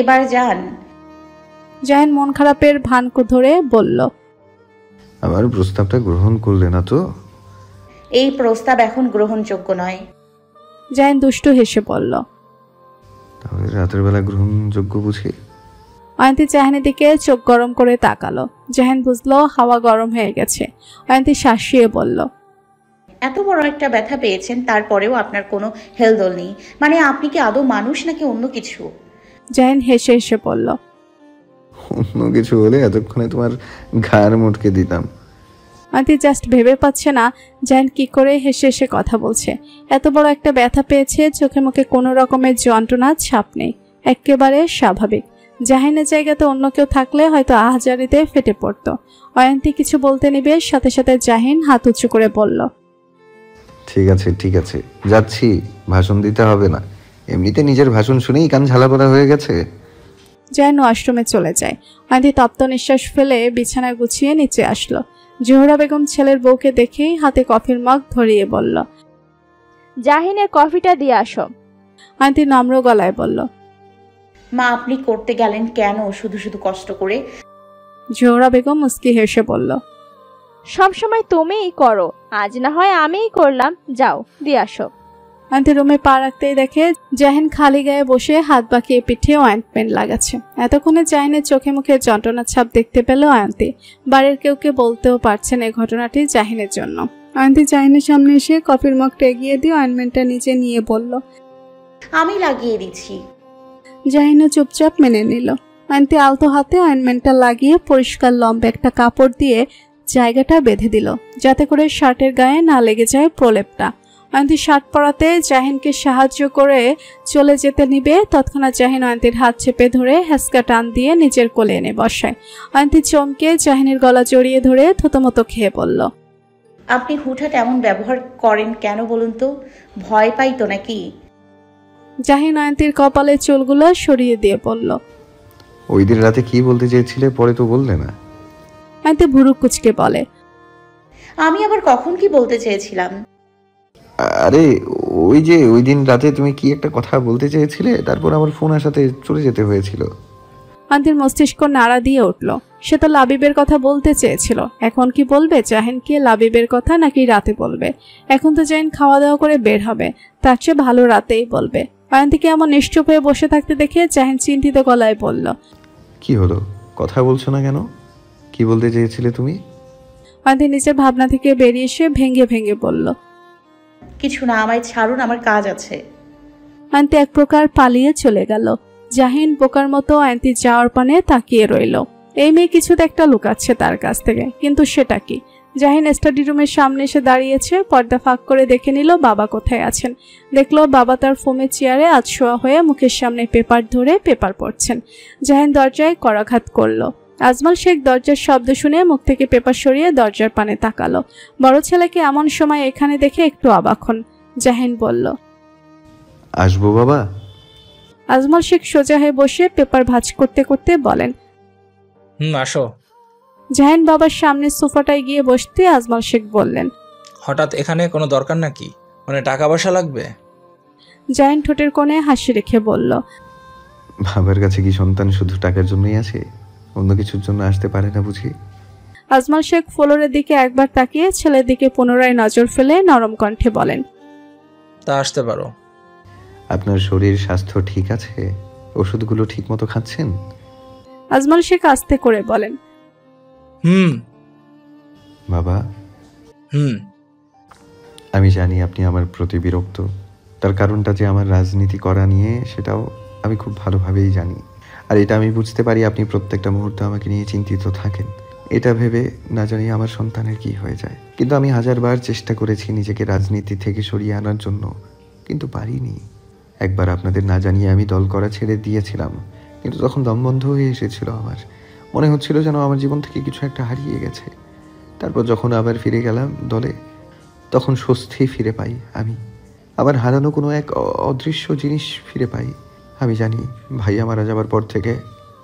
এবার যান। জাহিন মন খারাপের ভান ধরে বলল, আমার প্রস্তাবটা গ্রহণ করলে না তো? এই প্রস্তাব এখন গ্রহণযোগ্য নয়। জাহিন দুষ্টু হেসে বলল, তাহলে রাতের বেলা গ্রহণযোগ্য বুঝি? অয়ন্তী জাহিনের দিকে চোখ গরম করে তাকালো। জাহিন বুঝলো হাওয়া গরম হয়ে গেছে। অয়ন্তী শাসিয়ে বলল, এত বড় একটা ব্যথা পেয়েছেন, তারপরেও আপনার কোনো হেলদোল নেই। মানে আপনি কি আদৌ মানুষ নাকি অন্য কিছু? জাহিন হেসে হেসে বলল, অন্য কিছু হলে এতক্ষণে তোমার ঘাড় মুটকে দিতাম। অয়ন্তী জাস্ট ভেবে পাচ্ছে না জাহিন কি করে হেসে হেসে কথা বলছে। এত বড় একটা ব্যথা পেয়েছে, চোখে মুখে কোনো রকমের যন্ত্রণার ছাপ নেই, একেবারে স্বাভাবিক। জাহিনের জায়গাতে অন্য কেউ থাকলে হয়তো আহাজারিতে ফেটে পড়তো। অয়ন্তী কিছু বলতে নিবে, সাথে সাথে জাহিন হাত উঁচু করে বলল, ঠিক আছে ঠিক আছে, যাচ্ছি, ভাষণ দিতে হবে না, এমনিতে নিজের ভাষণ শুনেই কান ঝালাপালা হয়ে গেছে। জাহিন ওয়াশরুমে চলে যায়। অয়ন্তী তপ্ত নিঃশ্বাস ফেলে বিছানায় গুছিয়ে নিচে আসলো। জোহরা বেগম ছেলের বউকে দেখেই হাতে কফির মগ ধরিয়ে বলল, জাহিনের কফিটা দিয়ে আসো। অয়ন্তী নম্র গলায় বলল, মা আপনি করতে গেলেন কেন শুধু শুধু কষ্ট করে? জোহরা বেগম মুস্কি হেসে বলল, সবসময় তুমিই করো, আজ না হয় আমিই করলাম, যাও দিয়ে আসো। অয়ন্তী রুমে পা রাখতেই দেখে জাহিন খালি গায়ে বসে হাত বাঁকিয়ে পিঠে অয়েন্টমেন্ট লাগাচ্ছে। এতক্ষণে জাহিনের চোখে মুখে যন্ত্রণার ছাপ দেখতে পেল অয়ন্তী। বাড়ির কেউকে বলতেও পারছেন এই ঘটনাটি জাহিনের জন্য। অয়ন্তী জাহিনের সামনে এসে কফির মগটা এগিয়ে দিয়ে অয়েন্টমেন্টটা নিচে নিয়ে বলল, আমি লাগিয়ে দিচ্ছি। জাহিনও চুপচাপ মেনে নিল। অয়ন্তী আলতো হাতে অয়েন্টমেন্টটা লাগিয়ে পরিষ্কার লম্বা একটা কাপড় দিয়ে জায়গাটা বেঁধে দিল, যাতে করে শার্টের গায়ে না লেগে যায় প্রলেপটা। অয়ন্তী শার্ট পরাতে জাহিনকে সাহায্য করে চলে যেতে নিবে, তৎক্ষণাৎ জাহিন অয়ন্তীর হাত চেপে ধরে হ্যাসকা টান দিয়ে নিজের কোলে এনে বসায়। অয়ন্তী চমকে জাহিনের গলা জড়িয়ে ধরে থতমতো খেয়ে বলল, আপনি হুটহাট এমন ব্যবহার করেন কেন বলুন তো? ভয় পাই তো নাকি? জাহিন অয়ন্তীর কপালে চুলগুলো সরিয়ে দিয়ে বলল, ওই দিন রাতে কি বলতে চেয়েছিলে পরে তো বললে না? অয়ন্তী ভুরু কুচকে বলে, আমি আবার কখন কি বলতে চেয়েছিলাম? আরে ওই যে ওই দিন রাতে তুমি কি একটা কথা বলতে চেয়েছিলে, তারপর আমার ফোন আসাতে চলে যেতে হয়েছিল। অয়ন্তীর মস্তিষ্ক নাড়া দিয়ে উঠল। সে তো লাবিবের কথা বলতে চেয়েছিল, এখন কি বলবে জাহিনকে লাবিবের কথা, নাকি রাতে বলবে? এখন তো জাহিন খাওয়া দাওয়া করে বের হবে, তার চেয়ে ভালো রাতেই বলবে। অয়ন্তীকে এমন নিশ্চুপ হয়ে বসে থাকতে দেখে জাহিন চিন্তিত গলায় বলল, কি হলো, কথা বলছো না কেন? কি বলতে চেয়েছিলে তুমি? অয়ন্তী নিজের ভাবনা থেকে বেরিয়ে এসে ভেঙে ভেঙে বলল, কিছু না, আমায় ছাড়ুন, আমার কাজ আছে। অয়ন্তী এক প্রকার পালিয়ে চলে গেল। জাহিন বোকার মতো অয়ন্তী যাওয়ার পানে তাকিয়ে রইল। এই মেয়ে কিছুতে একটা লুকাচ্ছে তার কাছ থেকে, কিন্তু সেটা কি? জাহিন স্টাডি রুমের সামনে এসে দাঁড়িয়েছে। পর্দা ফাঁক করে দেখে নিল বাবা কোথায় আছেন। দেখলো বাবা তার ফোমের চেয়ারে আধশোয়া হয়ে মুখের সামনে পেপার ধরে পেপার পড়ছেন। জাহিন দরজায় করাঘাত করলো। আজমল শেখ দরজার শব্দ শুনে মুখ থেকে পেপার সরিয়ে দরজার পানে তাকালো। বড় ছেলেকে এমন সময় এখানে দেখে একটু অবাক হন। জাহিন বলল, আসবো বাবা? আজমল শেখ সোজা হয়ে বসে পেপার ভাঁজ করতে করতে বলেন, আসো। জাহিন বাবার সামনে সোফাটায় গিয়ে বসতে আজমল শেখ বললেন, হঠাৎ এখানে কোনো দরকার নাকি? মানে টাকা পয়সা লাগবে? জাহিন ঠোঁটের কোণে হাসি রেখে বলল, বাবার কাছে কি সন্তান শুধু টাকার জন্যই আসে? অন্য কিছুর জন্য আসতে পারে না বুঝি? আজমল শেখ ফ্লোরের দিকে একবার তাকিয়ে ছেলের দিকে পুনরায় নজর ফেলে নরম কণ্ঠে বলেন, তা আসতে পারো। আপনার শরীর স্বাস্থ্য ঠিক আছে? ওষুধগুলো ঠিক মতো খাচ্ছেন? আজমল শেখ আস্তে করে বলেন, বাবা, আমি জানি আপনি আমার প্রতি বিরক্ত। তার কারণটা যে আমার রাজনীতি করা নিয়ে, সেটাও আমি খুব ভালোভাবেই জানি। আর এটা আমি বুঝতে পারি আপনি প্রত্যেকটা মুহূর্তে আমাকে নিয়ে চিন্তিত থাকেন। এটা ভেবে না জানি আমার সন্তানের কি হয়ে যায়। কিন্তু আমি হাজারবার চেষ্টা করেছি নিজেকে রাজনীতি থেকে সরিয়ে আনার জন্য, কিন্তু পারিনি। একবার আপনাদের না জানিয়ে আমি দল করা ছেড়ে দিয়েছিলাম, কিন্তু তখন দম বন্ধ হয়ে এসেছিল। আমার মনে হচ্ছিল যেন আমার জীবন থেকে কিছু একটা হারিয়ে গেছে। তারপর যখন আবার ফিরে গেলাম দলে, তখন স্বস্তি ফিরে পাই। আমি আবার হারানো কোনো এক অদৃশ্য জিনিস ফিরে পাই। আমি জানি ভাইয়া মারা যাবার পর থেকে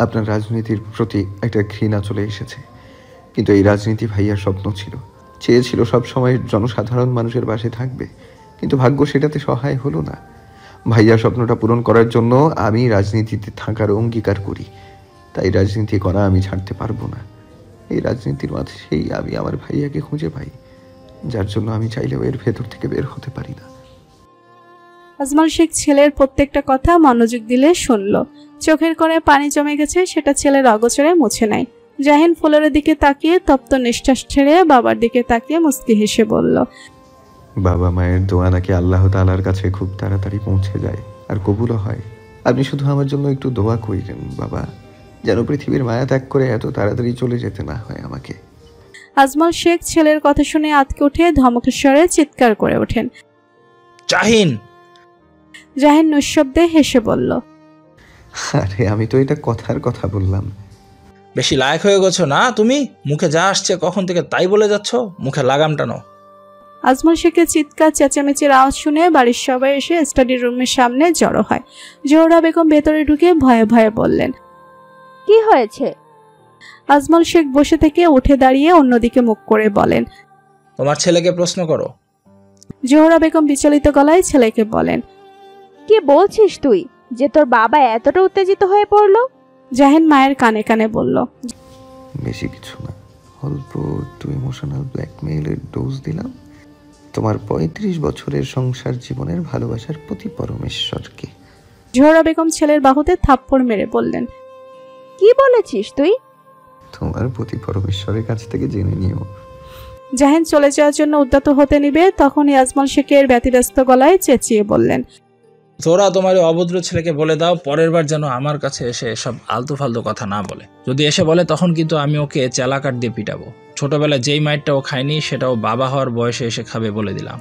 আপনার রাজনীতির প্রতি একটা ঘৃণা চলে এসেছে, কিন্তু এই রাজনীতি ভাইয়ার স্বপ্ন ছিল। চেয়েছিল সব সময় জনসাধারণ মানুষের পাশে থাকবে, কিন্তু ভাগ্য সেটাতে সহায় হলো না। ভাইয়ার স্বপ্নটা পূরণ করার জন্য আমি রাজনীতিতে থাকার অঙ্গীকার করি। তাই রাজনীতি করা আমি ছাড়তে পারবো না। এই রাজনীতির মাঝেই আমি আমার ভাইয়াকে খুঁজে পাই, যার জন্য আমি চাইলেও এর ভেতর থেকে বের হতে পারি না। আজমল শেখ ছেলের প্রত্যেকটা কথা মনোযোগ দিলে শুনল। চোখের কোণে পানি জমে গেছে, সেটা ছেলের অগোচরে মুছে নাই। জাহিন ফ্লোরের দিকে তাকিয়ে তপ্ত নিঃশ্বাস ছেড়ে বাবার দিকে তাকিয়ে মুচকি হেসে বলল, বাবা মায়ের দোয়া নাকি আল্লাহ তাআলার কাছে খুব তাড়াতাড়ি পৌঁছে যায় আর কবুলও হয়। আপনি শুধু আমার জন্য একটু দোয়া করিলেন বাবা, যেন পৃথিবীর মায়া ত্যাগ করে এত তাড়াতাড়ি চলে যেতে না হয় আমাকে। আজমল শেখ ছেলের কথা শুনে আঁতকে উঠে ধমকের স্বরে চিৎকার করে ওঠেন, জাহিন! জাহিন নিঃশব্দে হেসে বলল, আরে আমি তো এটা কথার কথা বললাম। বেশি লায়ক হয়ে গেছো না তুমি? মুখে যা আসছে কখন থেকে তাই বলে যাচ্ছ, মুখে লাগাম টানো। আজমল শেখের চিৎকার চেঁচামেচির আওয়াজ শুনে বাড়ির সবাই এসে স্টাডি রুমের সামনে জড়ো হয়। জোহরা বেগম ভেতরে ঢুকে ভয়ে ভয়ে বললেন, কি হয়েছে? আজমল শেখ বসে থেকে উঠে দাঁড়িয়ে অন্যদিকে মুখ করে বলেন, তোমার ছেলেকে প্রশ্ন করো। জোহরা বেগম বিচলিত গলায় ছেলেকে বলেন, কি বলছিস তুই যে তোর বাবা এতটা উত্তেজিত হয়ে পড়লো? জাহিন মায়ের কানে কানে বলল, বেশি কিছু না, অল্প একটু ইমোশনাল ব্ল্যাকমেইলের ডোজ দিলাম তোমার 35 বছরের সংসার জীবনের ভালোবাসার প্রতি পরমেশ্বরকে। জোহরা বেগম ছেলের বাহুতে থাপ্পড় মেরে বললেন, কি বলেছিস তুই? তোমার প্রতি পরমেশ্বরের কাছ থেকে জেনে নিও। জাহিন চলে যাওয়ার জন্য উদ্যত হতে নিবে, তখনই আজমল শেখের ব্যতিব্যস্ত গলায় চেঁচিয়ে বললেন, তোরা তোমার অভদ্র ছেলেকে বলে দাও পরের বার যেন আমার কাছে এসে এসব আলতু ফালতু কথা না বলে। যদি এসে বলে তখন কিন্তু আমি ওকে চেলাকাট দিয়ে পিটাবো। ছোটবেলায় যেই মাইটটা ও খায়নি সেটাও বাবা হওয়ার বয়সে এসে খাবে বলে দিলাম।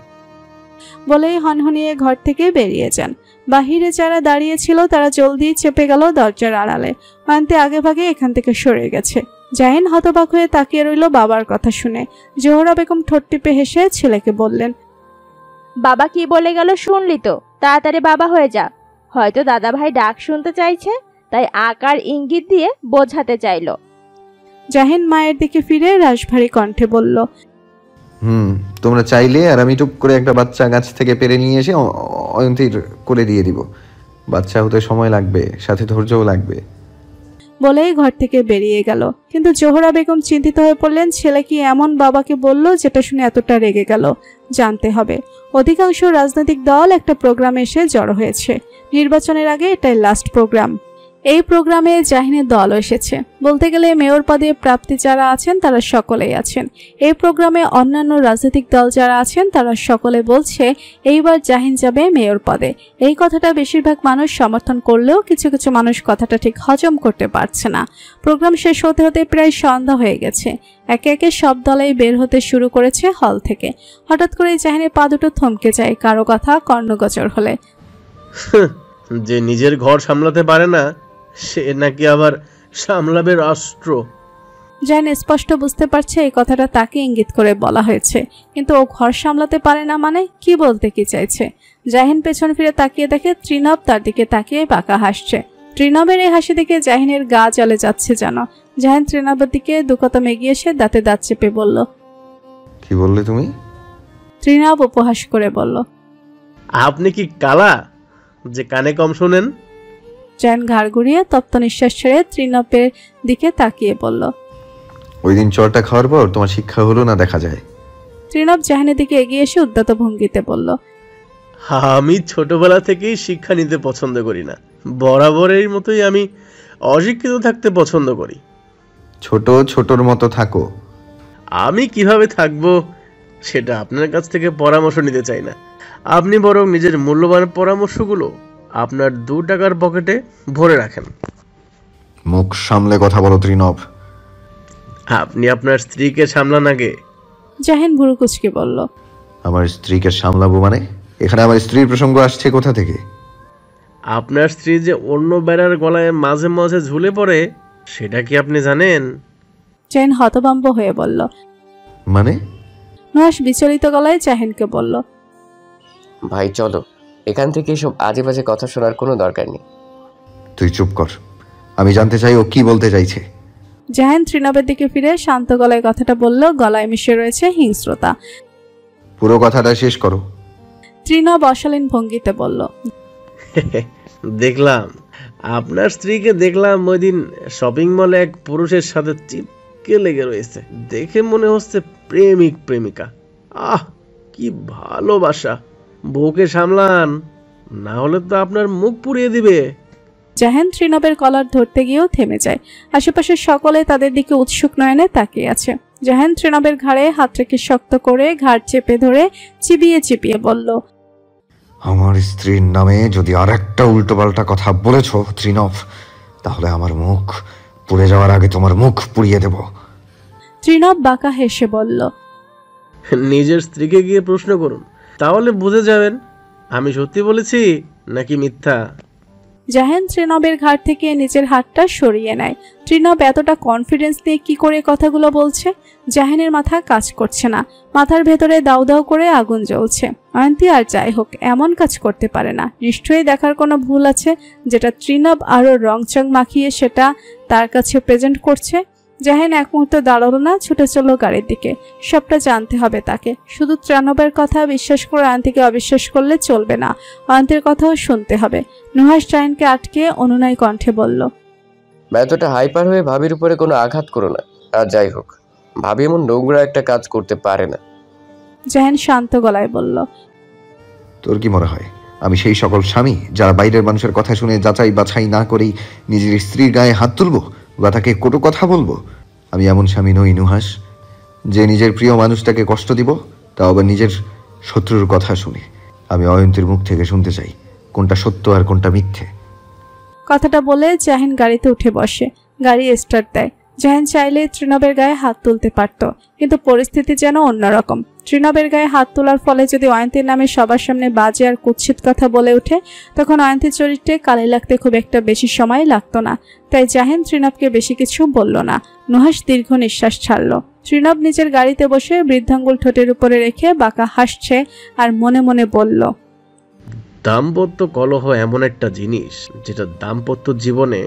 বলেই হনহনিয়ে ঘর থেকে বেরিয়ে যান। বাহিরে যারা দাঁড়িয়ে ছিল তারা জলদি চেপে গেল দরজার আড়ালে। অয়ন্তী আগে ভাগে এখান থেকে সরে গেছে। জাহিন হতবাক হয়ে তাকিয়ে রইল বাবার কথা শুনে। জোহরা বেগম ঠোঁট টিপে হেসে ছেলেকে বললেন, বাবা কি বলে গেল শুনলি তো? তাড়াতাড়ি বাবা হয়ে যা। হয়তো দাদা ভাই ডাক শুনতে চাইছে, তাই আকার ইঙ্গিত দিয়ে বোঝাতে চাইলো। জাহিন মায়ের দিকে ফিরে রাশভারী কণ্ঠে বলল, তোমরা চাইলে আর আমি টুক করে একটা বাচ্চা গাছ থেকে পেরে নিয়ে এসে অয়ন্তীর কোলে দিয়ে দিব। বাচ্চা হতে সময় লাগবে, সাথে ধৈর্যও লাগবে। বলেই ঘর থেকে বেরিয়ে গেল। কিন্তু জোহরা বেগম চিন্তিত হয়ে পড়লেন, ছেলে কি এমন বাবাকে বলল যেটা শুনে এতটা রেগে গেল? জানতে হবে। অধিকাংশ রাজনৈতিক দল একটা প্রোগ্রামে এসে জড়ো হয়েছে। নির্বাচনের আগে এটাই লাস্ট প্রোগ্রাম। এই প্রোগ্রামে জাহিনের দল এসেছে। বলতে গেলে মেয়র পদে প্রাপ্তি যারা আছেন তারা সকলেই আছেন। এই প্রোগ্রামে অন্যান্য রাজনৈতিক দল যারা আছেন তারা সকলে বলছে এইবার জাহিন যাবে মেয়র পদে। এই কথাটা বেশিরভাগ মানুষ সমর্থন করলেও কিছু কিছু মানুষ কথাটা ঠিক হজম করতে পারছে না। প্রোগ্রাম শেষ হতে হতে প্রায় সন্ধ্যা হয়ে গেছে। একে একে সব দলেই বের হতে শুরু করেছে হল থেকে। হঠাৎ করে জাহিনের পা দুটো থমকে যায় কারো কথা কর্ণগোচর হলে। যে নিজের ঘর সামলাতে পারে না সে নাকি আবার সামলাবে রাষ্ট্র। জাহিন স্পষ্ট বুঝতে পারছে এই কথাটা তাকে ইঙ্গিত করে বলা হয়েছে, কিন্তু ও ঘর সামলাতে পারে না মানে কি বলতে কি চাইছে। জাহিন পেছন ফিরে তাকিয়ে দেখে ত্রিনব তার দিকে তাকিয়ে বাঁকা হাসছে। ত্রিনবের এই হাসি দেখে জাহিনের গা জ্বলে যাচ্ছে যেন। জাহিন ত্রিনবের দিকে দু কদম এগিয়ে এসে দাঁতে দাঁত চেপে বলল, কি বললে তুমি? ত্রিনব উপহাস করে বলল, আপনি কি কালা যে কানে কম শোনেন? জাহিন ঘাড় ঘুরিয়ে তপ্ত নিঃশ্বাস ছেড়ে ত্রিনবের দিকে তাকিয়ে বলল, ওই দিন চরটা খাওয়ার পর তোমার শিক্ষা হলো না দেখা যায়। ত্রিনব জাহিনের দিকে এগিয়ে এসে উদ্যত ভঙ্গিতে বলল, আমি ছোটবেলা থেকেই শিক্ষা নিতে পছন্দ করি না, বরাবরের মতোই আমি অশিক্ষিত থাকতে পছন্দ করি। ছোটর মতো থাকো। আমি কিভাবে থাকবো সেটা আপনার কাছ থেকে পরামর্শ নিতে চাই না। আপনি বরং নিজের মূল্যবান পরামর্শগুলো আপনার 2 টাকার পকেটে ভরে রাখেন। মুখ সামলে কথা বলো ত্রিনব। আপনি আপনার স্ত্রীকে সামলান আগে। জাহিন ভুরু কুচকে বলল, আমার স্ত্রীকে সামলাবো মানে? এখানে আমার স্ত্রীর প্রসঙ্গ আসছে কোথা থেকে? আপনার স্ত্রী যে অন্য বেড়ার গলায় মাঝে মাঝে ঝুলে পড়ে সেটা কি আপনি জানেন? জাহিন হতভম্ব হয়ে বলল। মানে? নুহাশ বিচলিত গলায় জাহিনকে বলল, ভাই চলো, এখান থেকে এসব আজে বাজে কথা শোনার কোনো দরকার নেই। তুই চুপ কর, আমি জানতে চাই ও কি বলতে চাইছে। জাহিন ত্রিনবের দিকে ফিরে শান্ত গলায় কথাটা বলল, গলায় মিশে রয়েছে হিংস্রতা। পুরো কথাটা শেষ করো। ত্রিনব অশালীন ভঙ্গিতে বলল, দেখলাম আপনার স্ত্রীকে দেখলাম ওই দিন শপিং মলে এক পুরুষের সাথে চিপকে লেগে রয়েছে। দেখে মনে হচ্ছে প্রেমিক প্রেমিকা। আহ কি ভালোবাসা! বউকে সামলান, না হলে তো আপনার মুখ পুড়িয়ে দিবে। জাহিন ত্রিনবের কলার ধরতে গিয়েও থেমে যায়। আশেপাশের সকলে তাদের দিকে উৎসুক নয়নে তাকিয়ে আছে। জাহিন ত্রিনবের ঘাড়ে হাত রেখে শক্ত করে ঘাড় চেপে ধরে চিবিয়ে চিবিয়ে বলল, আমার স্ত্রীর নামে যদি আর একটা উল্টোপাল্টা কথা বলেছ ত্রিনব, তাহলে আমার মুখ পুড়ে যাওয়ার আগে তোমার মুখ পুড়িয়ে দেব। ত্রিনব বাঁকা হেসে বলল, নিজের স্ত্রীকে গিয়ে প্রশ্ন করুন, তাহলে বুঝে যাবেন আমি সত্যি বলেছি নাকি মিথ্যা। জাহিন ত্রিনবের ঘাড় থেকে নিজের হাতটা সরিয়ে নেয়। ত্রিনব এতটা কনফিডেন্স নিয়ে কি করে কথাগুলো বলছে? জাহিনের মাথা কাজ করছে না, মাথার ভেতরে দাউ দাউ করে আগুন জ্বলছে। অয়ন্তী আর যাই হোক এমন কাজ করতে পারে না। নিশ্চয়ই দেখার কোনো ভুল আছে, যেটা ত্রিনব আরও রংচং মাখিয়ে সেটা তার কাছে প্রেজেন্ট করছে। জাহিন এক মুহূর্তে দাঁড়ালো না, ছুটে চলল গাড়ির দিকে। সবটা জানতে হবে তাকে। শুধু ত্রিনবের কথা বিশ্বাস করে অয়ন্তীকে অবিশ্বাস করলে চলবে না, অয়ন্তীর কথাও শুনতে হবে। নুহাশ জাহিনকে আটকে অনুনয় কণ্ঠে বলল, এতটা হাইপার হয়ে ভাবির উপরে কোনো আঘাত করো না। আর যাই হোক, ভাবি এমন নোংরা একটা কাজ করতে পারে না। জাহিন শান্ত গলায় বলল, তোর কি মনে হয় আমি সেই সকল স্বামী যারা বাইরের মানুষের কথা শুনে যাচাই বাছাই না করেই নিজের স্ত্রীর গায়ে হাত তুলবো বা তাকে কটু কথা বলবো? আমি এমন স্বামী নই নুহাস, যে নিজের প্রিয় মানুষটাকে কষ্ট দিব, তাও আবার নিজের শত্রুর কথা শুনে। আমি অয়ন্তীর মুখ থেকে শুনতে চাই কোনটা সত্য আর কোনটা মিথ্যে। কথাটা বলে জাহিন গাড়িতে উঠে বসে। গাড়ি স্টার্ট দেয়। জাহিন চাইলে ত্রিনবের গায়ে হাত তুলতে পারত, কিন্তু পরিস্থিতি যেন অন্যরকম। ত্রিনবের গায়ে হাত তোলার ফলে যদি অয়ন্তীর নামে সবার সামনে বাজে আর কুৎসিত কথা বলে ওঠে, তখন অয়ন্তীর চরিত্রে কালি লাগতে খুব একটা বেশি সময় লাগতো না। তাই জাহিন ত্রিনবকে বেশি কিছু বলল না। নুহাশ দীর্ঘ নিঃশ্বাস ছাড়ল। ত্রিনব নিজের গাড়িতে বসে বৃদ্ধাঙ্গুল ঠোঁটের উপরে রেখে বাঁকা হাসছে আর মনে মনে বলল, দাম্পত্য কলহ এমন একটা জিনিস যেটা দাম্পত্য জীবনে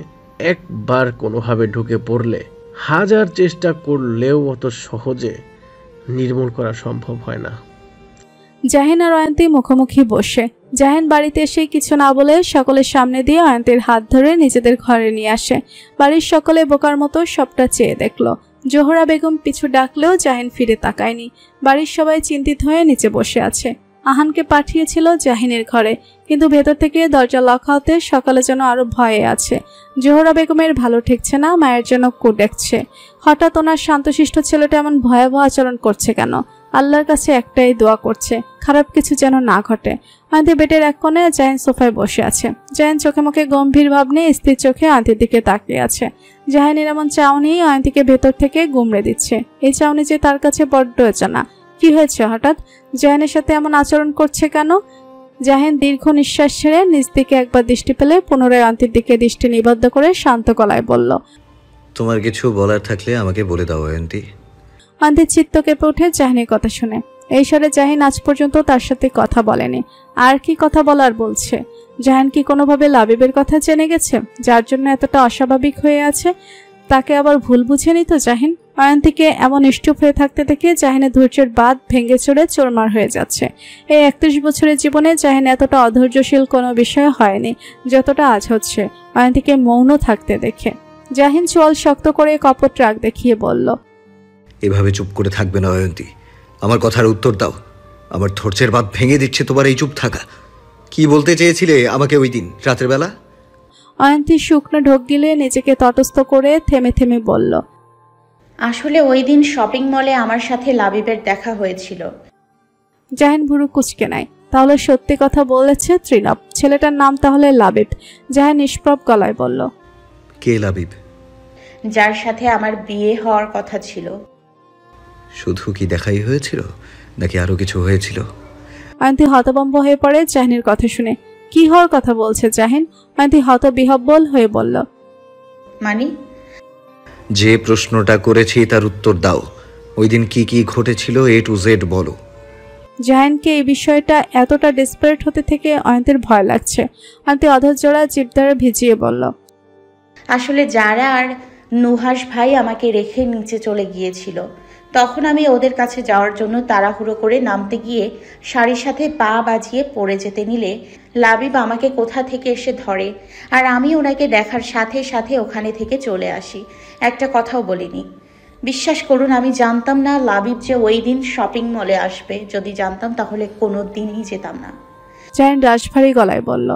একবার কোনোভাবে ঢুকে পড়লে হাজার চেষ্টা করলেও অত সহজে নির্মূল করা সম্ভব হয় না। জাহিন আর অয়ন্তী মুখোমুখি বসে। জাহিন বাড়িতে এসে কিছু না বলে সকলের সামনে দিয়ে অয়ন্তীর হাত ধরে নিজেদের ঘরে নিয়ে আসে। বাড়ির সকলে বোকার মতো সবটা চেয়ে দেখলো। জোহরা বেগম পিছু ডাকলেও জাহিন ফিরে তাকায়নি। বাড়ির সবাই চিন্তিত হয়ে নিচে বসে আছে। আহানকে পাঠিয়েছিল জাহিনের ঘরে, কিন্তু ভেতর থেকে দরজা লক হতে সকালে যেন আরো ভয়ে আছে। জোহরা বেগমের ভালো ঠেকছে না, মায়ের জন্য কু ডাকছে। হঠাৎ ওনার শান্তশিষ্ট ছেলেটা এমন ভয়াবহ আচরণ করছে কেন? আল্লাহর কাছে একটাই দোয়া করছে, খারাপ কিছু যেন না ঘটে। অয়ন্তী বেডের এক কোণে, জাহিন সোফায় বসে আছে। জাহিন চোখে মুখে গম্ভীর ভাব নিয়ে স্থির চোখে অয়ন্তীর দিকে তাকিয়ে আছে। জাহিনের এমন চাউনি অয়ন্তীকে ভেতর থেকে গুমড়ে দিচ্ছে। এই চাউনি যে তার কাছে বড্ড অজানা। কি হয়েছে হঠাৎ? জাহিনের সাথে এমন আচরণ করছে কেন? জাহিন দীর্ঘ নিঃশ্বাস ছেড়ে নিজ দিকে একবার দৃষ্টি পেলে পুনরায় অয়ন্তীর দিকে দৃষ্টি নিবদ্ধ করে শান্ত গলায় বলল, তোমার কিছু বলার থাকলে আমাকে বলে দাও অয়ন্তী। অয়ন্তীর চিত্ত কেঁপে ওঠে জাহিনের কথা শুনে। এই স্বরে জাহিন আজ পর্যন্ত তার সাথে কথা বলেনি। আর কি কথা বলার বলছে? জাহিন কি কোনোভাবে লাবিবের কথা জেনে গেছে, যার জন্য এতটা অস্বাভাবিক হয়ে আছে? তাকে আবার ভুল বুঝে নিত জাহিন? অয়ন্তীকে এমন নিষ্ঠুপ হয়ে থাকতে দেখে জাহিনের ধৈর্যের বাঁধ ভেঙে চড়ে চোরমার হয়ে যাচ্ছে। এই 31 বছরের জীবনে জাহিন এতটা অধৈর্যশীল কোনো বিষয় হয়নি যতটা আজ হচ্ছে অয়ন্তীকে মৌন থাকতে দেখে। জাহিন চোয়াল শক্ত করে কপট রাগ দেখিয়ে বলল, এভাবে চুপ করে থাকবে না অয়ন্তী, আমার কথার উত্তর দাও। আমার ধৈর্যের বাঁধ ভেঙে দিচ্ছে তোমার এই চুপ থাকা। কি বলতে চেয়েছিলে আমাকে ওই দিন রাতের বেলা? অয়ন্তী শুকনো ঢোক গিলে নিজেকে তটস্থ করে থেমে থেমে বলল, আসলে ওই দিন শপিং মলে আমার সাথে লাবিবের দেখা হয়েছিল। জাহিন ভুরু কুচকে নাই। তাহলে সত্যি কথা বলেছে ত্রিনব। ছেলেটার নাম তাহলে লাবিব। জাহিন নিষ্প্রভ গলায় বলল, কে লাবিব? যার সাথে আমার বিয়ে হওয়ার কথা ছিল। শুধু কি দেখাই হয়েছিল নাকি আরো কিছু হয়েছিল? অয়ন্তী হতভম্ব হয়ে পড়ে জাহিনের কথা শুনে। কি হওয়ার কথা বলছে জাহিন? অয়ন্তী হতবিহ্বল হয়ে বলল, মানে? যে প্রশ্নটা করেছি তার উত্তর দাও। ওই দিন কি কি ঘটেছিল A to Z বলো। জাহিনকে এই বিষয়টা এতটা ডেসপারেট হতে থেকে অয়ন্তীর ভয় লাগছে। অয়ন্তী অধৈর্যরা জিভ দ্বারা ভিজিয়ে বলল, আসলে যারা আর নুহাস ভাই আমাকে রেখে নিচে চলে গিয়েছিল, তখন আমি ওদের কাছে যাওয়ার জন্য তাড়াহুড়ো করে নামতে গিয়ে শাড়ির সাথে পা বাজিয়ে পড়ে যেতে নিলে লাবিব আমাকে কোথা থেকে এসে ধরে, আর আমি ওনাকে দেখার সাথে সাথে ওখানে থেকে চলে আসি। একটা কথাও বলিনি। বিশ্বাস করুন, আমি জানতাম না লাবিব যে ওই দিন শপিং মলে আসবে। যদি জানতাম তাহলে কোনো দিনই যেতাম না। জাহিন রাশভারী গলায় বলল,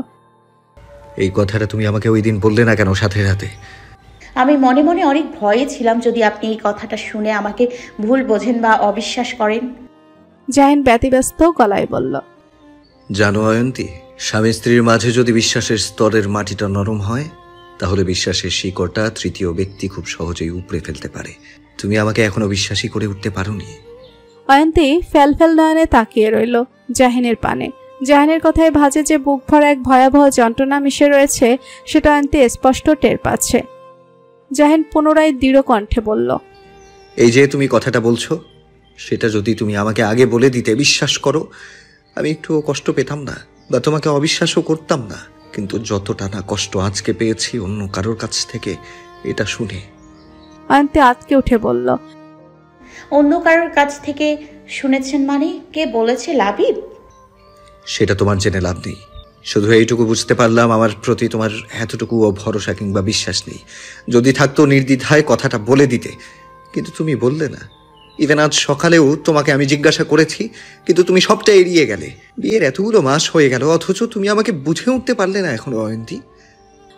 এই কথাটা তুমি আমাকে ওই দিন বললে না কেন সাথে সাথে? আমি মনে মনে অনেক ভয়ে ছিলাম যদি আপনি এই কথাটা শুনে আমাকে ভুল বোঝেন বা অবিশ্বাস করেন। জাহিন ব্যতিব্যস্ত গলায় বলল, জানো অয়ন্তী, স্বামী স্ত্রীর মাঝে যদি বিশ্বাসের স্তরের মাটিটা নরম হয় তাহলে বিশ্বাসের শিকড়টা তৃতীয় ব্যক্তি খুব সহজেই উপড়ে ফেলতে পারে। তুমি আমাকে এখনো বিশ্বাসী করে উঠতে পারোনি। অয়ন্তী ফ্যালফ্যাল নয়নে তাকিয়ে রইল জাহিনের পানে। জাহিনের কথায় ভাঁজে যে বুক ভরা এক ভয়াবহ যন্ত্রণা মিশে রয়েছে সেটা অয়ন্তী স্পষ্ট টের পাচ্ছে। জাহিন পুনরায় দৃঢ় কণ্ঠে বলল, এই যে তুমি কথাটা বলছো, সেটা যদি তুমি আমাকে আগে বলে দিতে, বিশ্বাস করো আমি একটুও কষ্ট পেতাম না বা তোমাকে অবিশ্বাসও করতাম না। কিন্তু যতটা না কষ্ট আজকে পেয়েছি অন্য কারোর কাছ থেকে এটা শুনে। অয়ন্তী আতকে উঠে বলল, অন্য কারোর কাছ থেকে শুনেছেন মানে? কে বলেছে? লাবিব? সেটা তোমার জেনে লাভ নেই। শুধু এইটুকু বুঝতে পারলাম আমার প্রতি তোমার এতটুকুও ভরসা কিংবা বিশ্বাস নেই। যদি থাকতো নির্দ্বিধায় কথাটা বলে দিতে, কিন্তু তুমি বললে না। ইভেন আজ সকালেও তোমাকে আমি জিজ্ঞাসা করেছি, কিন্তু তুমি সবটা এড়িয়ে গেলে। বিয়ের এতগুলো মাস হয়ে গেল অথচ তুমি আমাকে বুঝে উঠতে পারলে না এখনো অয়ন্তী।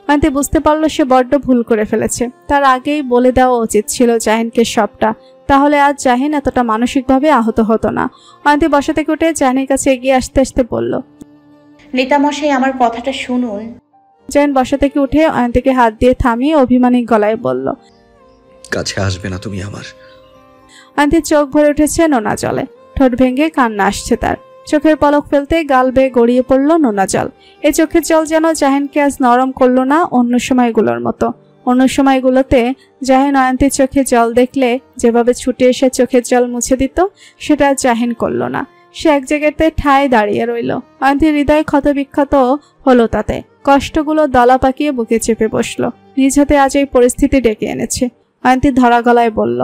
অয়ন্তী বুঝতে পারলো সে বড্ড ভুল করে ফেলেছে। তার আগেই বলে দেওয়া উচিত ছিল জাহিনকে সবটা। তাহলে আজ জাহিন এতটা মানসিকভাবে আহত হতো না। অয়ন্তী বসা থেকে উঠে জাহিনের কাছে এগিয়ে আসতে আসতে বলল, নেতামশাই আমার কথাটা শুনুন। জাহিন বসা থেকে উঠে অয়ন্তীকে হাত দিয়ে থামিয়ে অভিমানী গলায় বলল, কাছে আসবে না তুমি আমার। অয়ন্তীর চোখ ভরে উঠেছে নোনা জলে। ঠোঁট ভেঙে কান্না আসছে তার। চোখের পলক ফেলতে গাল বেয়ে গড়িয়ে পড়ল নোনা জল। এই চোখের জল যেন জাহিনকে আজ নরম করলো না অন্য সময়গুলোর মতো। অন্য সময়গুলোতে জাহিন অয়ন্তীর চোখে জল দেখলে যেভাবে ছুটে এসে চোখের জল মুছে দিত, সেটা জাহিন করল না। সে এক জায়গাতে ঠায় দাঁড়িয়ে রইল। অয়ন্তীর হৃদয় ক্ষতবিক্ষত হলো তাতে। কষ্টগুলো দলা পাকিয়ে বুকে চেপে বসলো। নিজ হাতে আজ এই পরিস্থিতি ডেকে এনেছে। অয়ন্তী ধরা গলায় বলল,